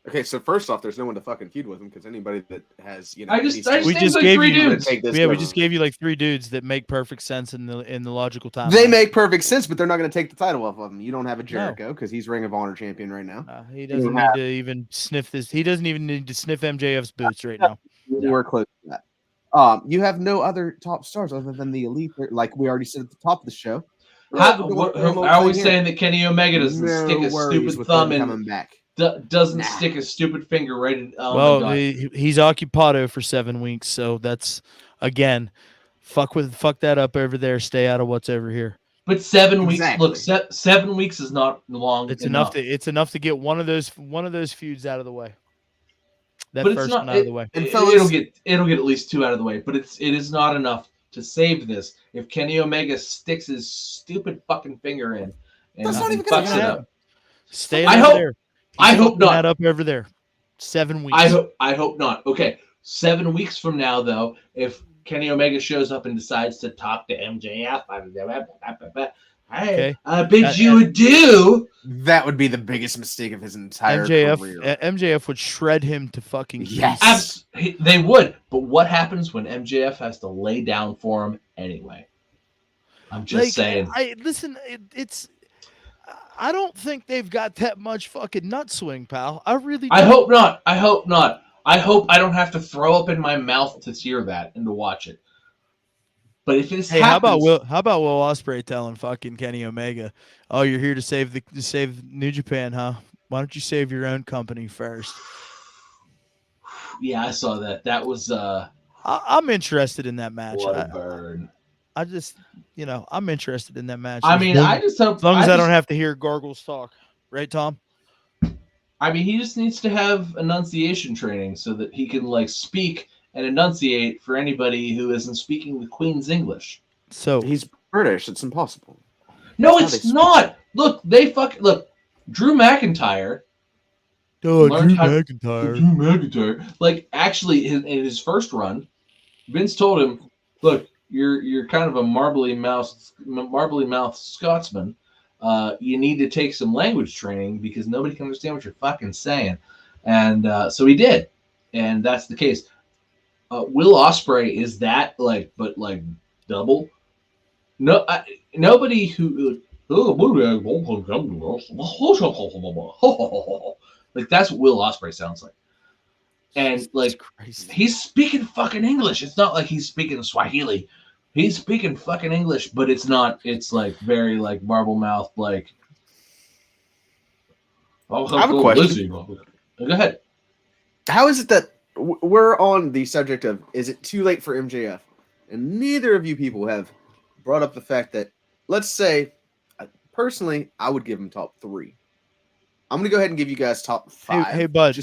Okay, so first off, there's no one to fucking feud with him because anybody that has, we any just gave three you dudes. We just gave you like 3 dudes that make perfect sense in the logical time. They make perfect sense, but they're not going to take the title off of him. You don't have a Jericho because he's Ring of Honor champion right now. He doesn't need to even sniff this. He doesn't even need to sniff MJF's boots right now. We're close to that. You have no other top stars other than the Elite, like we already said at the top of the show. Are we saying that Kenny Omega doesn't stick a stupid thumb in? Back. Doesn't stick a stupid finger right in. He's occupado for 7 weeks, so that's again, fuck that up over there. Stay out of what's over here. But 7 weeks. Look, 7 weeks is not long. It's enough. It's enough to get one of those feuds out of the way. That but first it's not, one out of the way. It'll get at least 2 out of the way. But it is not enough to save this. If Kenny Omega sticks his stupid fucking finger in and that's not even fucks gonna it happen. up. Stay I over hope- there. I hope not. That up over there. 7 weeks. I hope not. Okay, 7 weeks from now, though, if Kenny Omega shows up and decides to talk to MJF, I bid you adieu. That would be the biggest mistake of his entire MJF career. MJF would shred him to fucking Yes. They would, but what happens when MJF has to lay down for him anyway? I'm just saying. It's. I don't think they've got that much fucking nut swing, pal. I really. I hope not. I hope not. I hope I don't have to throw up in my mouth to hear that and to watch it. But if this happens, how about Will Ospreay telling fucking Kenny Omega, "Oh, you're here to save New Japan, huh? Why don't you save your own company first?" Yeah, I saw that. That was I'm interested in that match. what a burn. I just, I'm interested in that match. I mean, I just hope as long as I don't have to hear gargles talk, right, Tom? I mean, he just needs to have enunciation training so that he can like speak and enunciate for anybody who isn't speaking the Queen's English. So He's British. It's impossible. No, That's how it's they not. Look, look. Drew McIntyre. Drew McIntyre. Drew McIntyre. Like, actually, in his first run, Vince told him, "Look, you're kind of a marbly mouthed Scotsman. You need to take some language training because nobody can understand what you're fucking saying." And so he did, and that's the case. Will Ospreay is that but double. No, nobody who like that's what Will Ospreay sounds like, and he's speaking fucking English. It's not like he's speaking Swahili. He's speaking fucking English, but it's not. It's like very like marble mouth like. I have a question. Go ahead. How is it that we're on the subject of is it too late for MJF? And neither of you people have brought up the fact that, let's say, personally, I would give him top 3. I'm gonna go ahead and give you guys top 5. Hey, bud.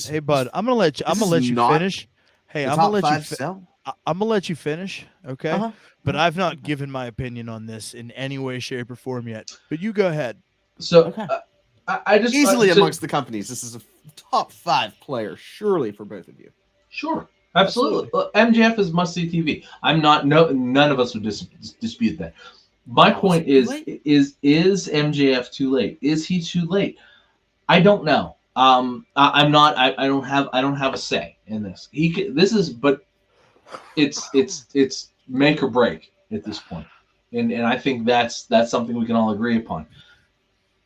I'm gonna let you finish. Hey, I'm gonna let you finish. Okay. Uh-huh. But I've not given my opinion on this in any way, shape, or form yet. But you go ahead. So Okay. I just easily amongst the companies, this is a top 5 player, surely for both of you. Sure, absolutely. MJF is must-see TV. None of us would dispute that. My point is MJF too late? Is he too late? I don't know. I'm not. I don't have a say in this. But it's make or break at this point, and I think that's something we can all agree upon.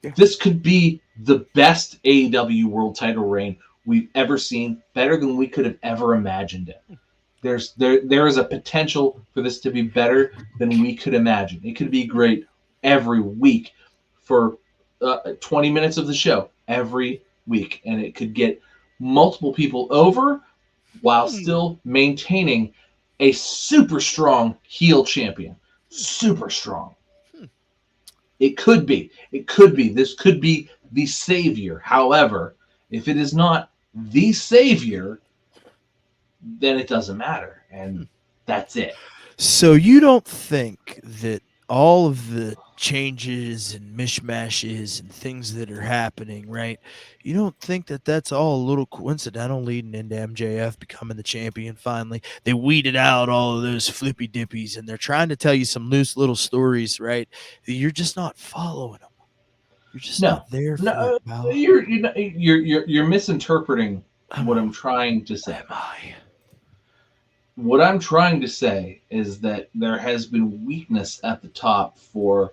Yeah. This could be the best AEW World Title reign we've ever seen, better than we could have ever imagined it. There is a potential for this to be better than we could imagine. It could be great every week for 20 minutes of the show every week, and it could get multiple people over while still maintaining a super strong heel champion. Super strong. It could be. This could be the savior. However, if it is not the savior, then it doesn't matter. And that's it. So you don't think that all of the changes and mishmashes and things that are happening, right? You don't think that that's all a little coincidental leading into MJF becoming the champion finally? They weeded out all of those flippy dippies and they're trying to tell you some loose little stories, right? You're just not following them. You're just not there for it, pal. You're misinterpreting what I'm trying to say. What I'm trying to say is that there has been weakness at the top for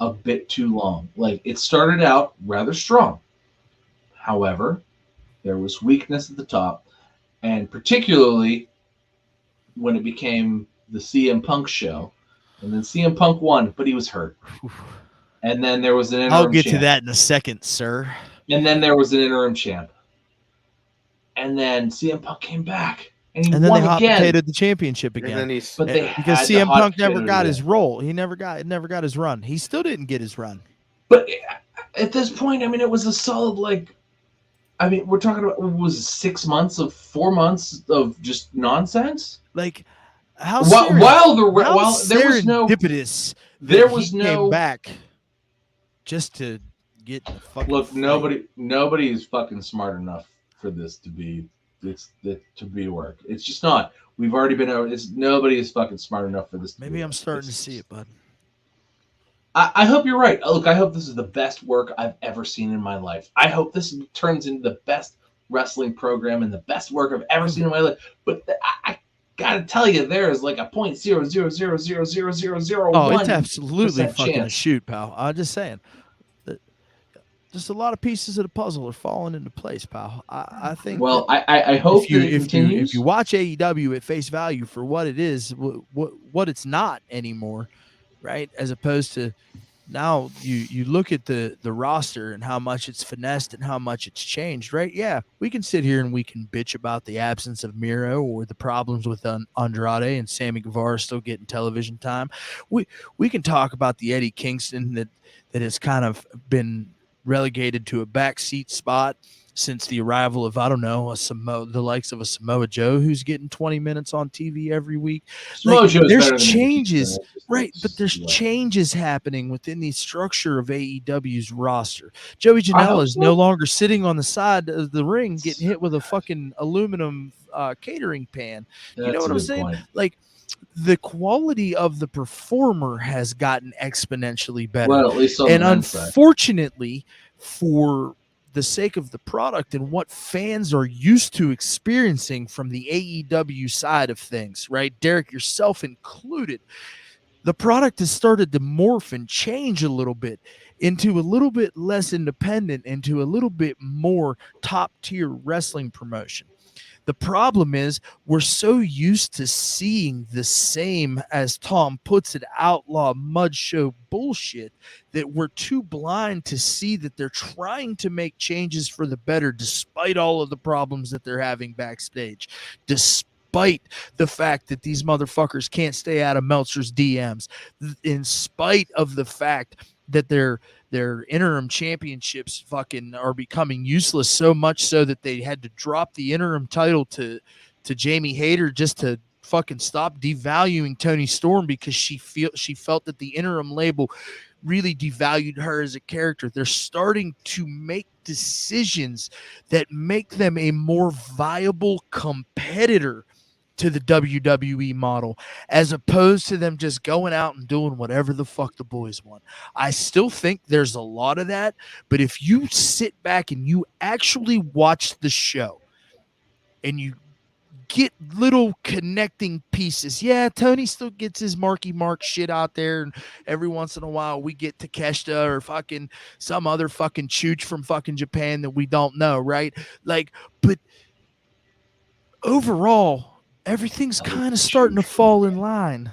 a bit too long. Like, it started out rather strong. However, there was weakness at the top, and particularly when it became the CM Punk show, and then CM Punk won, but he was hurt. And then there was an interim I'll get champ. to that in a second, sir. And then there was an interim champ. And then CM Punk came back. And then won they hot again. potatoed the championship again. Because CM Punk never got his role. He never got his run. He still didn't get his run. But at this point, I mean, it was a solid, we're talking about, what was it, 6 months of 4 months of just nonsense? Like, how there was no serendipitous. There was no came back just to getting the fucking Look, fight. nobody is fucking smart enough for this to be work. It's just not. We've already been over. Nobody is fucking smart enough for this. Maybe I'm starting to see it, bud. I hope you're right. Look, I hope this is the best work I've ever seen in my life. I hope this turns into the best wrestling program and the best work I've ever seen in my life. But I gotta tell you, there is like a 0.000000001. Oh, it's absolutely fucking chance. a shoot, pal. I'm just saying. Just a lot of pieces of the puzzle are falling into place, pal. I think. Well, I hope if you watch AEW at face value for what it is, what it's not anymore, right? As opposed to now, you look at the roster and how much it's finessed and how much it's changed, right? Yeah, we can sit here and we can bitch about the absence of Miro or the problems with Andrade and Sammy Guevara still getting television time. We can talk about the Eddie Kingston that has kind of been relegated to a backseat spot since the arrival of, I don't know, the likes of a Samoa Joe who's getting 20 minutes on TV every week. Samoa Joe's there's better than changes, right? Just, but there's changes happening within the structure of AEW's roster. Joey Janela is no longer sitting on the side of the ring getting hit with a fucking aluminum catering pan. You know what I'm saying? Point. Like, the quality of the performer has gotten exponentially better. Well, at least on and the unfortunately, for the sake of the product and what fans are used to experiencing from the AEW side of things, right? Derek, yourself included, the product has started to morph and change a little bit into a little bit less independent, into a little bit more top-tier wrestling promotion. The problem is we're so used to seeing the same, as Tom puts it, outlaw mud show bullshit that we're too blind to see that they're trying to make changes for the better despite all of the problems that they're having backstage, despite the fact that these motherfuckers can't stay out of Meltzer's DMs, in spite of the fact that their interim championships fucking are becoming useless, so much so that they had to drop the interim title to Jamie Hayter just to fucking stop devaluing Toni Storm because she felt that the interim label really devalued her as a character. They're starting to make decisions that make them a more viable competitor to the WWE model, as opposed to them just going out and doing whatever the fuck the boys want. I still think there's a lot of that, but if you sit back and you actually watch the show and you get little connecting pieces. Yeah, Tony still gets his Marky Mark shit out there, and every once in a while we get Takeshita or fucking some other fucking chooch from fucking Japan that we don't know, right? Like, but overall, everything's kind of starting to fall in line.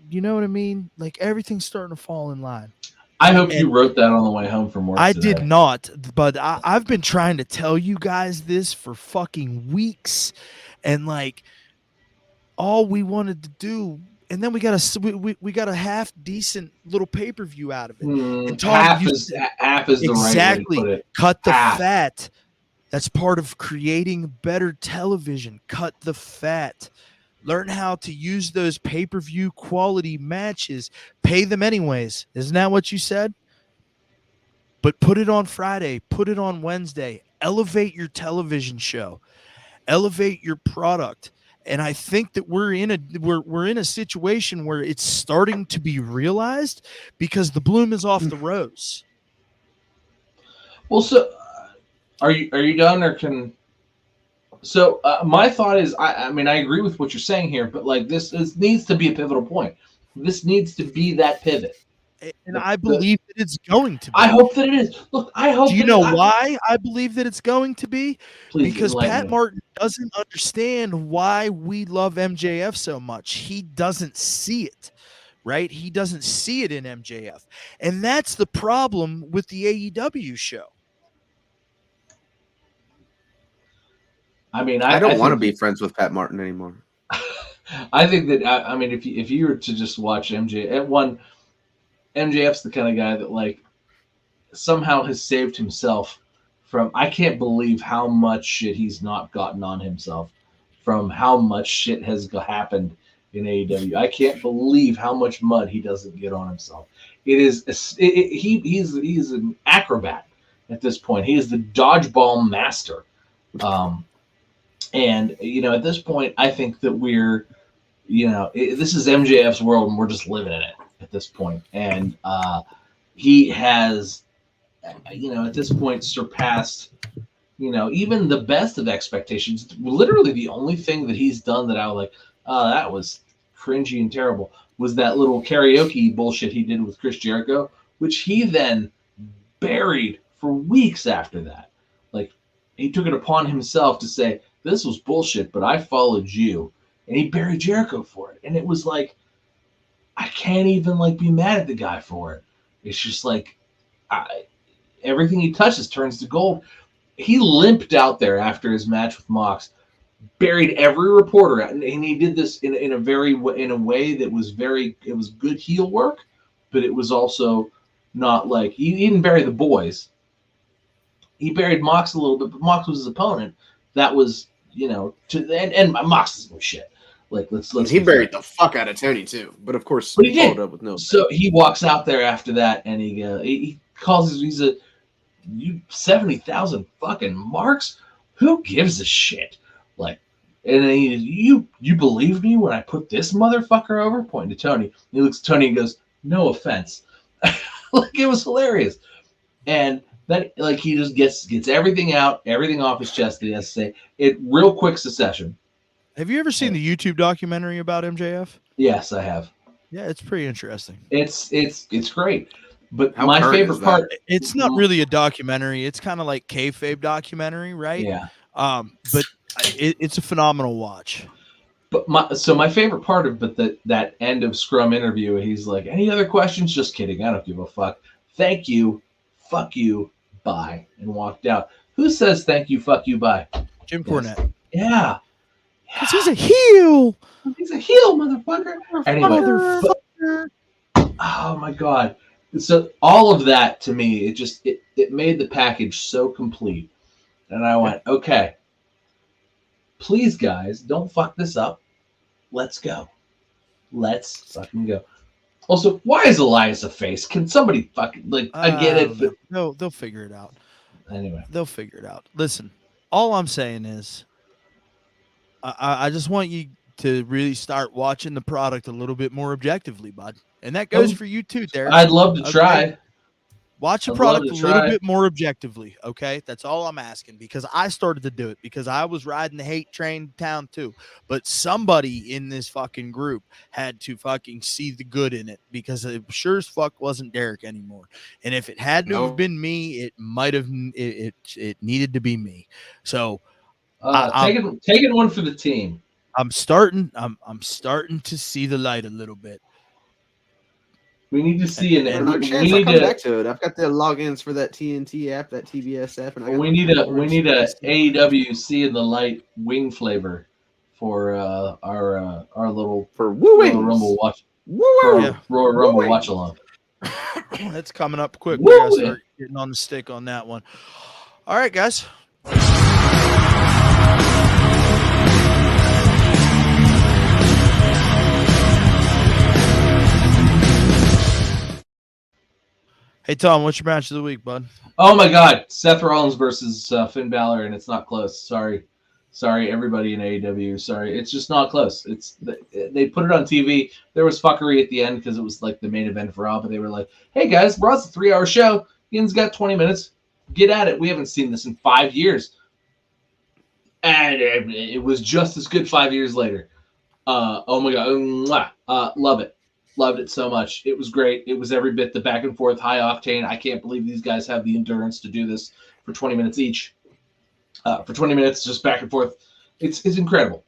You know what I mean? Like, everything's starting to fall in line. I hope you wrote that on the way home from work. I did not, but I've been trying to tell you guys this for fucking weeks, and like, all we wanted to do, and then we got a half decent little pay-per-view out of it. And Tom, half is the right way to put it. Cut the fat. That's part of creating better television. Cut the fat. Learn how to use those pay-per-view quality matches. Pay them anyways. Isn't that what you said? But put it on Friday. Put it on Wednesday. Elevate your television show. Elevate your product. And I think that we're in a situation where it's starting to be realized because the bloom is off the rose. Well, so are you done or can? So my thought is, I mean, I agree with what you're saying here, but like this needs to be a pivotal point. This needs to be that pivot. And I believe that it's going to be. I hope that it is. Look, I hope. Do you know why I believe that it's going to be? Because Pat Martin doesn't understand why we love MJF so much. He doesn't see it, right? He doesn't see it in MJF. And that's the problem with the AEW show. I mean, I don't want to be friends with Pat Martin anymore. I think that I mean, if you were to just watch MJF's the kind of guy that like somehow has saved himself from. I can't believe how much shit he's not gotten on himself from how much shit has happened in AEW. I can't believe how much mud he doesn't get on himself. It is he's an acrobat. at this point. He is the dodgeball master. And, at this point, I think that we're, this is MJF's world and we're just living in it at this point. And he has, at this point surpassed, even the best of expectations. Literally the only thing that he's done that I was like, oh, that was cringy and terrible, was that little karaoke bullshit he did with Chris Jericho, which he then buried for weeks after that. Like, he took it upon himself to say, this was bullshit, but I followed you. And he buried Jericho for it. And it was like, I can't even be mad at the guy for it. It's just like, everything he touches turns to gold. He limped out there after his match with Mox, buried every reporter, and he did this in a way that was it was good heel work, but it was also not like he didn't bury the boys. He buried Mox a little bit, but Mox was his opponent. That was and Mox is no shit. Like let's he buried the fuck out of Tony too, but of course he did. Followed up with no. So he walks out there after that, and he calls you 70,000 fucking marks. Who gives a shit? Like, and then you believe me when I put this motherfucker over? Pointing to Tony. He looks at Tony and goes, "No offense." Like, it was hilarious. And then he just gets everything out, everything off his chest that he has to say. It real quick succession. Have you ever seen the YouTube documentary about MJF? Yes, I have. Yeah, it's pretty interesting. It's great. But How my current favorite is that? part, It's not really a documentary. It's kind of like kayfabe documentary, right? yeah. But it's a phenomenal watch. But my favorite part of that end of Scrum interview, he's like, "Any other questions?" Just kidding. I don't give a fuck. Thank you. Fuck you. Bye. And walked out. Who says thank you? Fuck you. Bye. Jim Cornette. Yeah. Because he's a heel. He's a heel, motherfucker. Anyway. Motherfucker. Oh my god. So all of that to me, it made the package so complete. And I went, okay, please guys, don't fuck this up. Let's go. Let's fucking go. Also, why is Elias a face? Can somebody fucking I get it, but no, they'll figure it out. Anyway. They'll figure it out. Listen, all I'm saying is I just want you to really start watching the product a little bit more objectively, bud. And that goes for you too, Derek. I'd love to try. Watch the product a little bit more objectively, okay? That's all I'm asking, because I started to do it because I was riding the hate train town too. But somebody in this fucking group had to fucking see the good in it, because it sure as fuck wasn't Derek anymore. And if it had to have been me, it might have it needed to be me. So taking one for the team. I'm starting to see the light a little bit. We need to see and we chance need I'll come to back to it. I've got the logins for that TNT app, that TBS app, and we need a AEW See in the Light wing flavor for our little Royal Rumble watch. Woo! Royal Rumble watch along. That's coming up quick. We gotta start getting on the stick on that one. All right, guys. Hey, Tom, what's your match of the week, bud? Oh, my God. Seth Rollins versus Finn Balor, and it's not close. Sorry, everybody in AEW. Sorry. It's just not close. They put it on TV. There was fuckery at the end because it was like the main event for Raw, but they were like, hey, guys, Raw's a 3-hour show. Ian's got 20 minutes. Get at it. We haven't seen this in 5 years. And it was just as good 5 years later. Oh, my God. Love it. Loved it so much. It was great. It was every bit the back and forth, high octane. I can't believe these guys have the endurance to do this for 20 minutes each. For 20 minutes, just back and forth. It's incredible.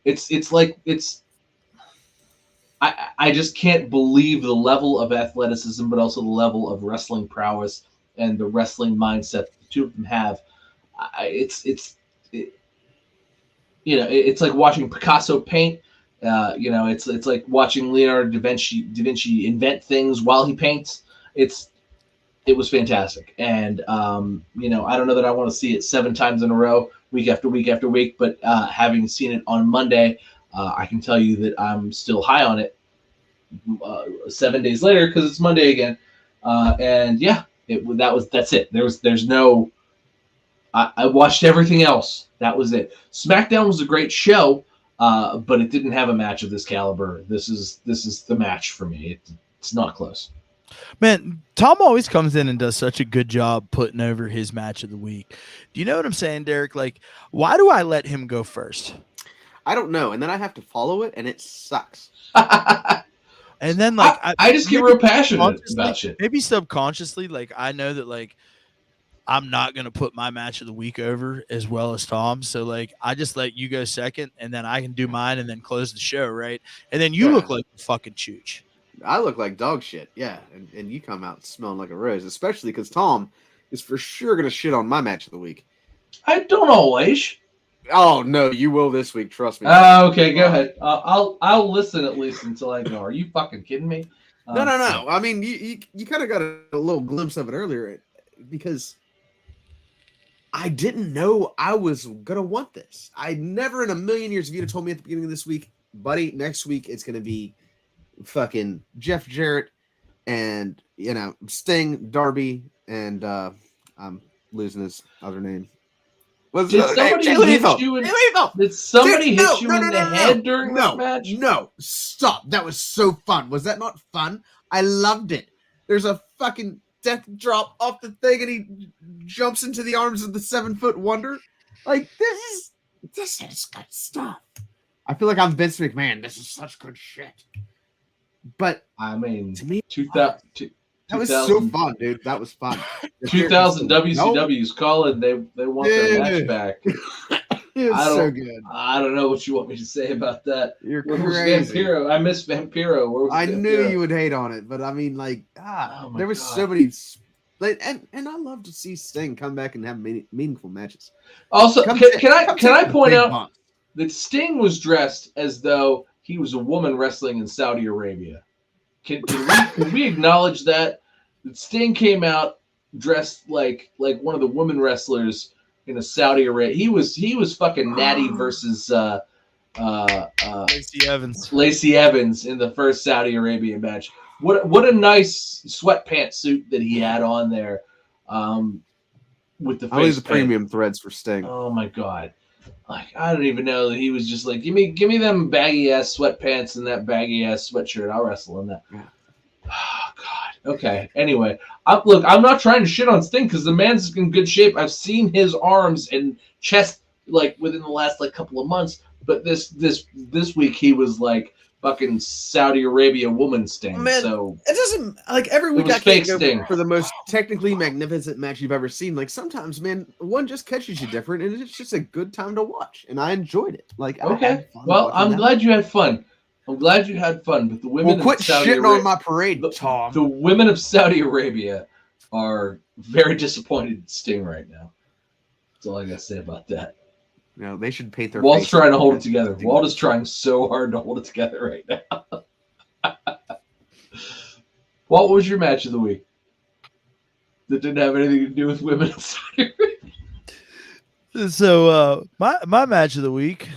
I just can't believe the level of athleticism, but also the level of wrestling prowess and the wrestling mindset the two of them have. It's like watching Picasso paint. It's like watching Leonardo da Vinci invent things while he paints. It was fantastic. And, I don't know that I want to see it 7 times in a row, week after week after week, but having seen it on Monday, I can tell you that I'm still high on it 7 days later because it's Monday again. And yeah, that's it. There's no I watched everything else. That was it. SmackDown was a great show, but it didn't have a match of this caliber. This is the match for me. It's not close. Man, Tom always comes in and does such a good job putting over his match of the week. Do you know what I'm saying, Derek? Like, why do I let him go first? I don't know, and then I have to follow it, and it sucks. And then, like, I just get real passionate about shit. Maybe subconsciously, like, I know that, like, I'm not going to put my match of the week over as well as Tom. So, like, I just let you go second, and then I can do mine and then close the show, right? And then you look like a fucking chooch. I look like dog shit, yeah. And you come out smelling like a rose, especially because Tom is for sure going to shit on my match of the week. I don't always. Oh, no, you will this week. Trust me. Okay, go ahead. I'll listen at least until I go. Are you fucking kidding me? No. I mean, you kind of got a little glimpse of it earlier because I didn't know I was going to want this. I never in a million years, if you'd have told me at the beginning of this week, buddy, next week it's going to be fucking Jeff Jarrett and, Sting, Darby, and I'm losing his other name. Did somebody hit you in the head during that match? No, stop. That was so fun. Was that not fun? I loved it. There's a fucking death drop off the thing and he jumps into the arms of the 7-foot wonder. Like, this is good stuff. I feel like I'm Vince McMahon. This is such good shit. But I mean, to me, 2000, that was so fun, dude. That was fun. 2000 WCW's calling. They want their match back. It's so good. I don't know what you want me to say about that. You're Where crazy. Vampiro? I miss Vampiro. I knew you would hate on it, but I mean, like, there was so many. And I love to see Sting come back and have meaningful matches. Also, can I point out that Sting was dressed as though he was a woman wrestling in Saudi Arabia? Can we acknowledge that Sting came out dressed like one of the women wrestlers in a Saudi Arabia? He was fucking Natty versus Lacey Evans in the first Saudi Arabia match. What a nice sweatpants suit that he had on there, with the face. I use the premium threads for Sting. Oh my god. Like, I don't even know that he was just like, give me them baggy ass sweatpants and that baggy ass sweatshirt. I'll wrestle in that. Yeah. Oh god. Okay. Anyway, I'm not trying to shit on Sting because the man's in good shape. I've seen his arms and chest like within the last like couple of months, but this week he was like fucking Saudi Arabia woman Sting. Man, so it doesn't like every week I can't go Sting for the most technically magnificent match you've ever seen. Like sometimes, man, one just catches you different, and it's just a good time to watch, and I enjoyed it. Like, okay, well, I'm glad you had fun. But the women quit of Saudi shitting Arabia, on my parade, Tom. The women of Saudi Arabia are very disappointed in Sting right now. That's all I gotta say about that. No, they should paint their. Walt's trying to hold it together. Walt is trying so hard to hold it together right now. What was your match of the week that didn't have anything to do with women? So my match of the week,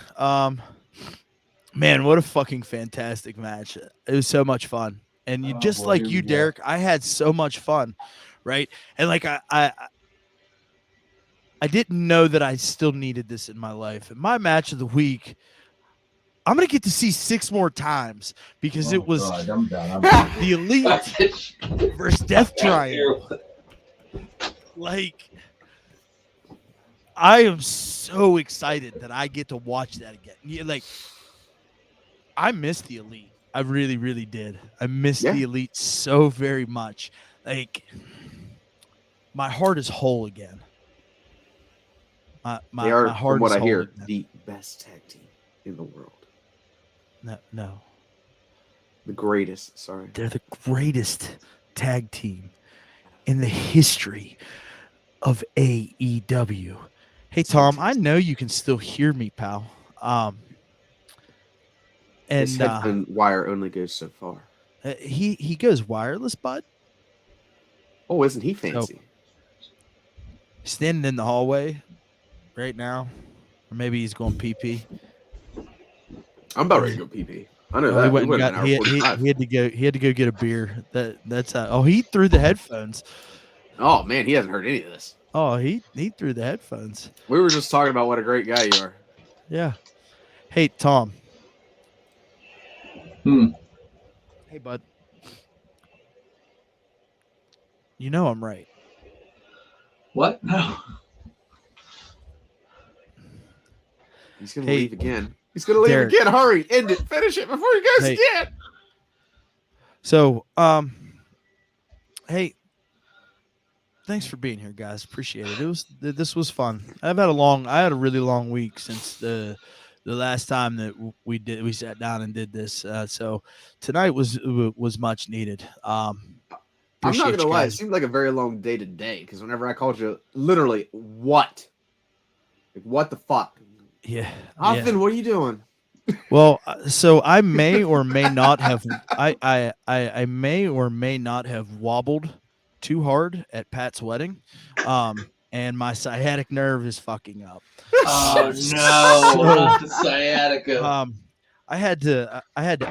man, what a fucking fantastic match. It was so much fun. And you like you, Derek, I had so much fun, right? And like I didn't know that I still needed this in my life. And my match of the week, I'm going to get to see 6 more times because it was the Elite versus Death Triangle. Like, I am so excited that I get to watch that again. Like, I missed the Elite. I really, really did. I missed the Elite so very much. Like, my heart is whole again. They are, my heart from what is I hear, again. the best tag team in the world. No. The greatest, sorry. They're the greatest tag team in the history of AEW. Hey, Tom, I know you can still hear me, pal. And this headphone wire only goes so far. He goes wireless, bud. Oh, isn't he fancy? So, standing in the hallway right now, or maybe he's going pee-pee. I'm about ready to go pee-pee. I know He that. went and got, he had to go. He had to go get a beer. That's how. Oh, he threw the headphones. Oh man, he hasn't heard any of this. Oh, he threw the headphones. We were just talking about what a great guy you are. Yeah. Hey, Tom. Hey, bud. You know I'm right. What? No. He's gonna Hey, leave again. He's gonna leave Derek. again. Hurry, end it, finish it before he goes Hey. again. So, hey, thanks for being here, guys. Appreciate it. This was fun. I had a really long week since the last time that we sat down and did this. So tonight was much needed. I'm Appreciate not gonna you lie, it guys. seemed like a very long day today because whenever I called you, literally, what? Like, what the fuck? Yeah. Hoffman, what are you doing? Well, so I may or may not have I may or may not have wobbled too hard at Pat's wedding, and my sciatic nerve is fucking up. Oh no, not the sciatica. I had to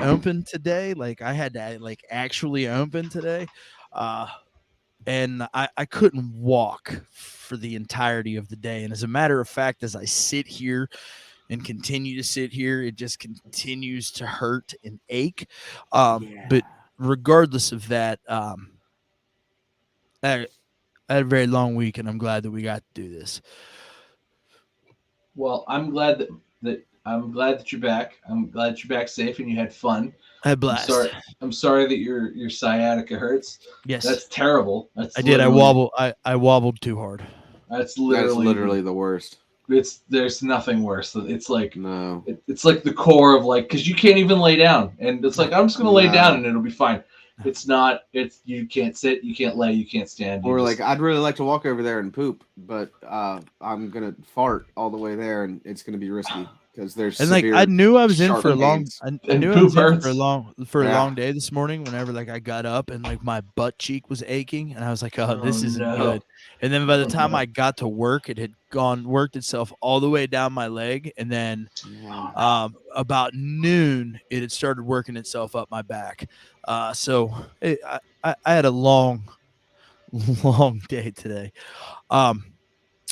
open today. Like I had to like actually open today, and I couldn't walk for the entirety of the day. And as a matter of fact, as I sit here and continue to sit here, it just continues to hurt and ache. But regardless of that, I had a very long week, and I'm glad that we got to do this. Well, I'm glad that you're back. I'm glad that you're back safe and you had fun. I had a blast. I'm sorry that your sciatica hurts. Yes, that's terrible. I did. I wobbled too hard. That's literally the worst. There's nothing worse. It's like no. It's like the core of like because you can't even lay down, and it's like I'm just gonna lay down and it'll be fine. It's not. It's you can't sit, you can't lay, you can't stand. Or like I'd really like to walk over there and poop, but I'm gonna fart all the way there, and it's gonna be risky because there's and like I knew I was in for a long. I knew I was in for a long day this morning. Whenever like I got up and like my butt cheek was aching, and I was like, "Oh, this isn't good." And then by the time I got to work, it had worked itself all the way down my leg, and then about noon, it had started working itself up my back. So I had a long day today.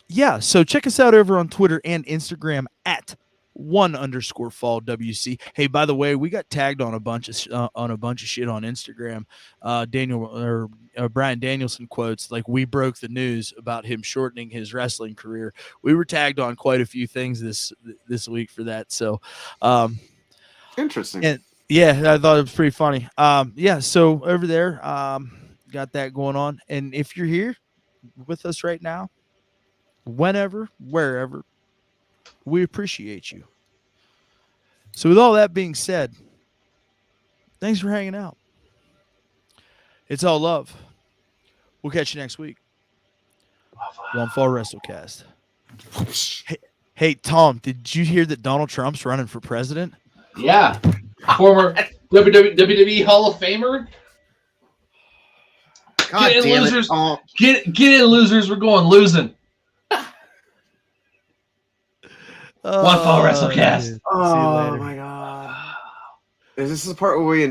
Yeah, so check us out over on Twitter and Instagram at @1_fall WC. Hey, by the way, we got tagged on a bunch of shit on Instagram. Brian Danielson quotes like we broke the news about him shortening his wrestling career. We were tagged on quite a few things this week for that. So, interesting. And yeah, I thought it was pretty funny. Yeah, so over there, got that going on. And if you're here with us right now, whenever, wherever, we appreciate you. So with all that being said, thanks for hanging out. It's all love. We'll catch you next week. One Fall WrestleCast. Hey, Tom, did you hear that Donald Trump's running for president? Yeah. Former WWE Hall of Famer. God get in, damn losers. It. Get in, losers. We're going losing. One Fall WrestleCast. Oh my god. Is this the part where we